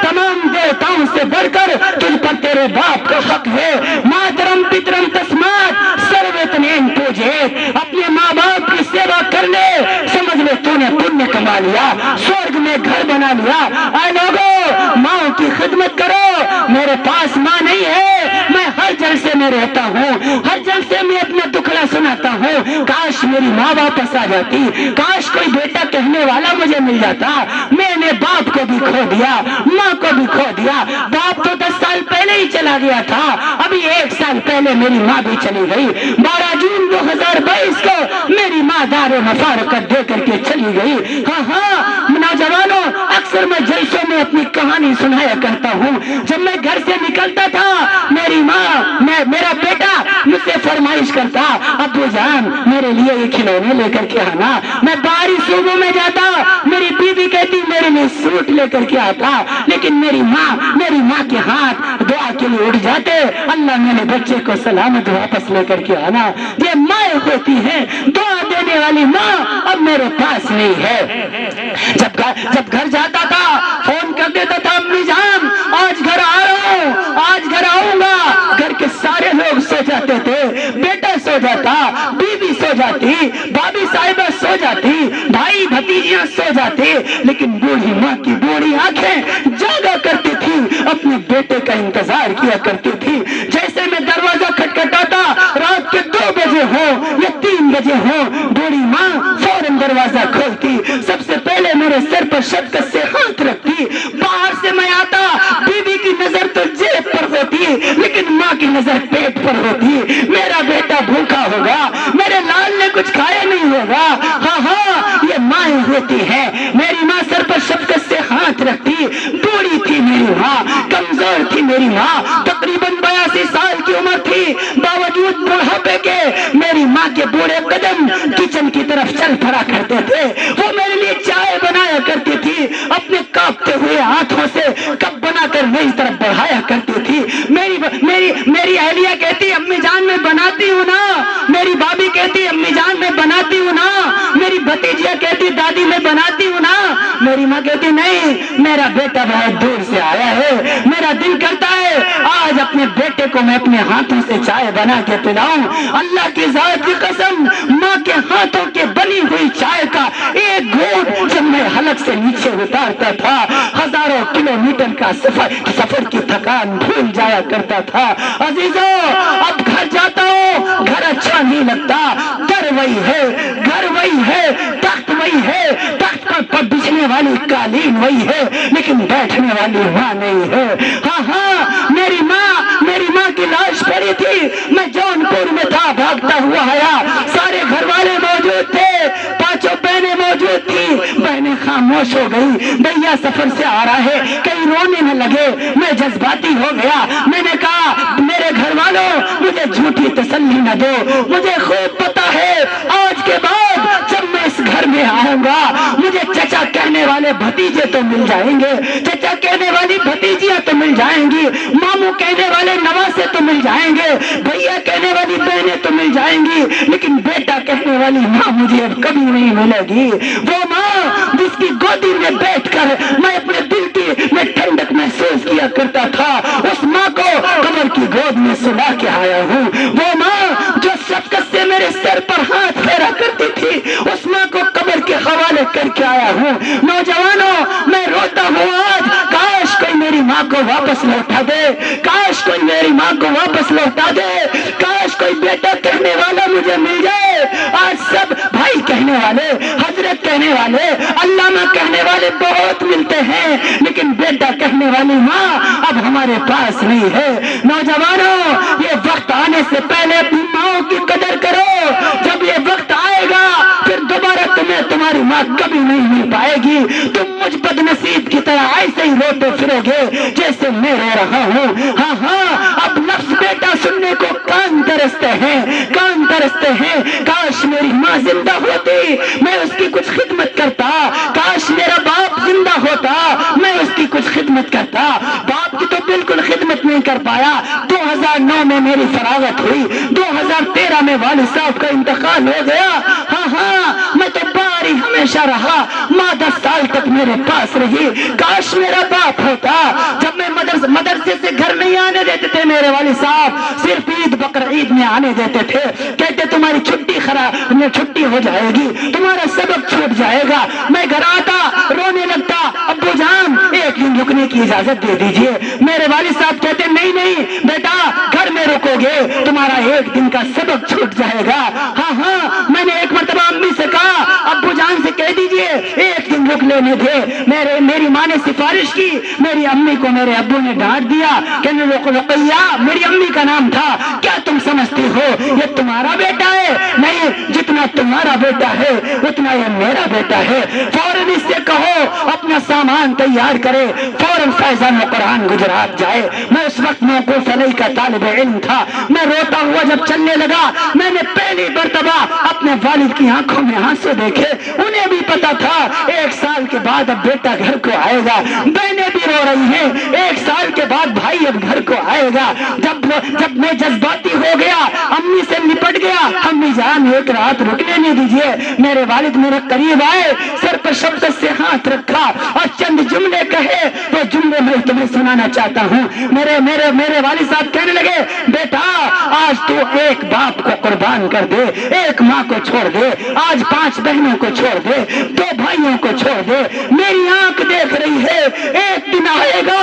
Speaker 1: تمام دیوتاؤں سے بڑھ کر تجھ پر تیرے باپ کا حق ہے۔ ماترم پترم تسمات سروتنین پوجے۔ اپنے ماں باپ کی سیوا کر لے، سمجھ لے تو نے پنیہ کما لیا، سورگ میں گھر بنا لیا۔ اے لوگوں ماں کی خدمت کرو۔ میرے پاس ماں نہیں ہے، میں ہر جلسے میں رہتا ہوں، ہر جلسے میں اپنا دکھڑا سناتا ہوں، کاش میری ماں واپس آ جاتی، کاش کوئی بیٹا کہنے والا مجھے مل جاتا۔ میں نے باپ کو بھی کھو دیا، ماں کو بھی کھو دیا۔ باپ تو 10 سال پہلے ہی چلا گیا تھا، ابھی 1 سال پہلے میری ماں بھی چلی گئی۔ 12 جون 2022 کو میری ماں دار مفارقت دے کر کے چلی گئی۔ ہاں نوجوانوں اکثر میں جلسوں میں اپنی کہانی سنایا کرتا ہوں. جب میں گھر سے نکلتا تھا میری ماں میرا بیٹا مجھ سے فرمائش کرتا ابو جان میرے لیے یہ کھلونے لے کر کے آنا. میں باہری صوبوں میں جاتا میری بیوی کہتی میرے لیے سوٹ لے کر کے آتا. لیکن میری ماں کے ہاتھ دعا کے لیے اٹھ جاتے اللہ میرے بچے کو سلامت واپس لے کر کے آنا. یہ ماں ہوتی ہے دعا دینے والی ماں اب میرے پاس نہیں ہے. جب گھر جاتا تھا فون کر دیتا تھا امی جان آج گھر آ رہا ہوں آج گھر آؤں گا. گھر کے سارے لوگ سو جاتے تھے. بیٹا سو جاتا بیوی سو جاتی بھابھی صاحبہ سو جاتی بھائی بھتیجیاں سو جاتے. لیکن بوڑھی ماں کی بوڑھی آنکھیں جاگا کرتی تھی اپنے بیٹے کا انتظار کیا کرتی تھی. جیسے میں دروازہ کھٹکھٹاتا رات کے 2 بجے ہو یا 3 بجے ہو بوڑھی ماں فوراً دروازہ کھولتی. سب سے پہلے میرے سر پر شفقت سے ہاتھ رکھتی. باہر سے میں آتا بیوی کی نظر تو جیب پر ہوتی لیکن ماں کی نظر پیٹ پر ہوتی. میرا بیٹا بھوکا ہوگا میرے لال نے کچھ کھایا نہیں ہوگا. ہاں یہ ماں ہوتی ہے. میری ماں سر پر شفقت سے ہاتھ رکھتی. بوڑھی تھی میری ماں کمزور تھی میری ماں تقریباً 82 سال کی عمر تھی. باوجود بڑھاپے کے میری ماں کے بوڑھے قدم کچن کی طرف چل پڑا کرتے تھے. وہ میرے لیے چائے بنایا کرتی تھی اپنے کانپتے ہوئے ہاتھوں سے کپ بنا کر میری طرف بڑھایا کرتی تھی. میری اہلیہ کہتی امی جان میں بناتی ہوں نا. میری بھابھی کہتی امی جان میں بناتی ہوں نا. میری بھتیجیاں کہتی دادی میں بناتی ہوں نا. میری ماں کہتی نہیں میرا بیٹا بہت دور سے آیا ہے میرا دل کرتا ہے آج اپنے بیٹے کو میں اپنے ہاتھوں سے چائے بنا کے پلاؤں. اللہ کی ذات کی قسم ماں کے ہاتھوں کے بنی ہوئی چائے کا ایک گھونٹ جب میں حلق سے نیچے اتارتا تھا ہزاروں کلومیٹر کا سفر کی تھکان بھول جایا کرتا تھا. عزیزوں اب گھر جاتا ہوں گھر اچھا نہیں لگتا. گھر وہی ہے تخت وہی ہے تخت پر بچھنے والی قالین وہی ہے لیکن بیٹھنے والی ماں نہیں ہے. ہاں میری ماں کی لاش پڑی تھی. میں جون پور میں تھا بھاگتا ہوا آیا. سارے گھر والے موجود تھے 5 بہنیں موجود تھی. بہنیں خاموش ہو گئی. بھیا سفر سے آ رہا ہے کہیں رونے نہ لگے. میں جذباتی ہو گیا. میں نے کہا میرے گھر والوں مجھے جھوٹی تسلی نہ دو. مجھے خوب پتا ہے آج کے بعد جب میں اس گھر میں آؤں گا مجھے چچا کہنے والے بھتیجے تو مل جائیں گے چچا کہنے والی بھتیجیاں تو مل جائیں گی ماموں کہنے والے نواسے تو مل جائیں گے بھیا کہنے والی بہنیں تو مل جائیں گی لیکن بیٹا کہنے والی ماں مجھے اب کبھی نہیں ملے گی. وہ ماں جس کی گودی میں بیٹھ کر میں اپنے دل کی میں ٹھنڈک محسوس کیا کرتا تھا اس ماں کو قبر کی گود میں سلا کے آیا ہوں. وہ ماں جو شفقت سے میرے سر پر ہاتھ پھیرا کرتی تھی اس ماں کو قبر کے حوالے کر کے آیا ہوں. نوجوانوں میں روتا ہوں آج کاش کوئی میری ماں کو واپس لوٹا دے. کاش کوئی میری ماں کو واپس لوٹا دے. کاش کوئی بیٹا کہنے والا مجھے مل جائے. آج سب بھائی کہنے والے حضرت کہنے والے علامہ کہنے والے بہت ملتے ہیں لیکن بیٹا کہنے والی ماں اب ہمارے پاس نہیں ہے. نوجوانوں یہ وقت آنے سے پہلے اپنی ماں کی قدر کرو. جب یہ وقت آئے گا پھر دوبارہ تمہیں تمہاری ماں کبھی نہیں مل پائے گی. تم مجھ بد نصیب کی طرح ایسے ہی روتے پھرو گے جیسے میں رو رہا ہوں. ہاں اب لفظ بیٹا سننے کو کان ترستے ہیں. کاش میری ماں زندہ ہوتی میں اس کی کچھ خدمت کرتا. کاش میرا باپ زندہ ہوتا میں اس کی کچھ خدمت کرتا. باپ کی تو بالکل خدمت نہیں کر پایا. 2009 میں میری فراغت ہوئی. 2013 میں والد صاحب کا انتقال ہو گیا. ہاں میں تو باہر ہی ہمیشہ رہا. ماں 10 سال تک میرے پاس رہی. کاش میرا باپ ہوتا. جب میں مدرسے سے گھر نہیں آنے دیتے تھے میرے والد صاحب صرف عید بقر عید میں آنے دیتے تھے. کہتے تمہاری چھٹی ہو جائے گی تمہارا سبق چھوٹ جائے گا. میں گھر آتا رونے لگتا ابو جان 1 دن رکنے کی اجازت دے دیجئے. میرے والد صاحب کہتے نہیں بیٹا گھر میں رکو گے تمہارا 1 دن کا سبق چھوٹ جائے گا. ہاں میں نے ایک مرتبہ امی سے کہا ابو جان سے کہہ دیجئے 1 دن رک لینے دے. میری ماں نے سفارش کی. میری امی کو میرے ابو نے ڈانٹ دیا کہ رقیہ میری امی کا نام تھا. کیا تم سمجھتی ہو یہ تمہارا بیٹا ہے؟ نہیں جتنا تمہارا بیٹا ہے اتنا یہ میرا بیٹا ہے، فوراً اس سے کہو اپنا سامان تیار کرے، فوراً فیضان قرآن گجرات جائے۔ میں اس وقت موقوف علیہ کا طالب علم تھا، میں روتا ہوا جب چلنے لگا، میں نے پہلی مرتبہ اپنے والد کی آنکھوں میں آنسو دیکھے۔ انہیں بھی پتا تھا 1 سال کے بعد اب بیٹا گھر کو آئے گا، بہنیں بھی رو رہی ہیں 1 سال کے بعد بھائی اب گھر کو آئے گا۔ جب میں جذباتی ہو گیا، امی سے نپٹ گیا، امی جان ایک رات رک لینے دیجئے۔ میرے والد میرے قریب آئے، سر پر شفقت سے ہاتھ رکھا اور چند جملے کہے، وہ جملے میں تمہیں سنانا چاہتا ہوں۔ میرے والد صاحب کہنے لگے، بیٹا آج تو ایک باپ کو قربان کر دے، ایک ماں کو چھوڑ دے، آج 5 بہنوں کو چھوڑ دے، 2 بھائیوں کو چھوڑ دے، میری آنکھ دیکھ رہی ہے ایک دن آئے گا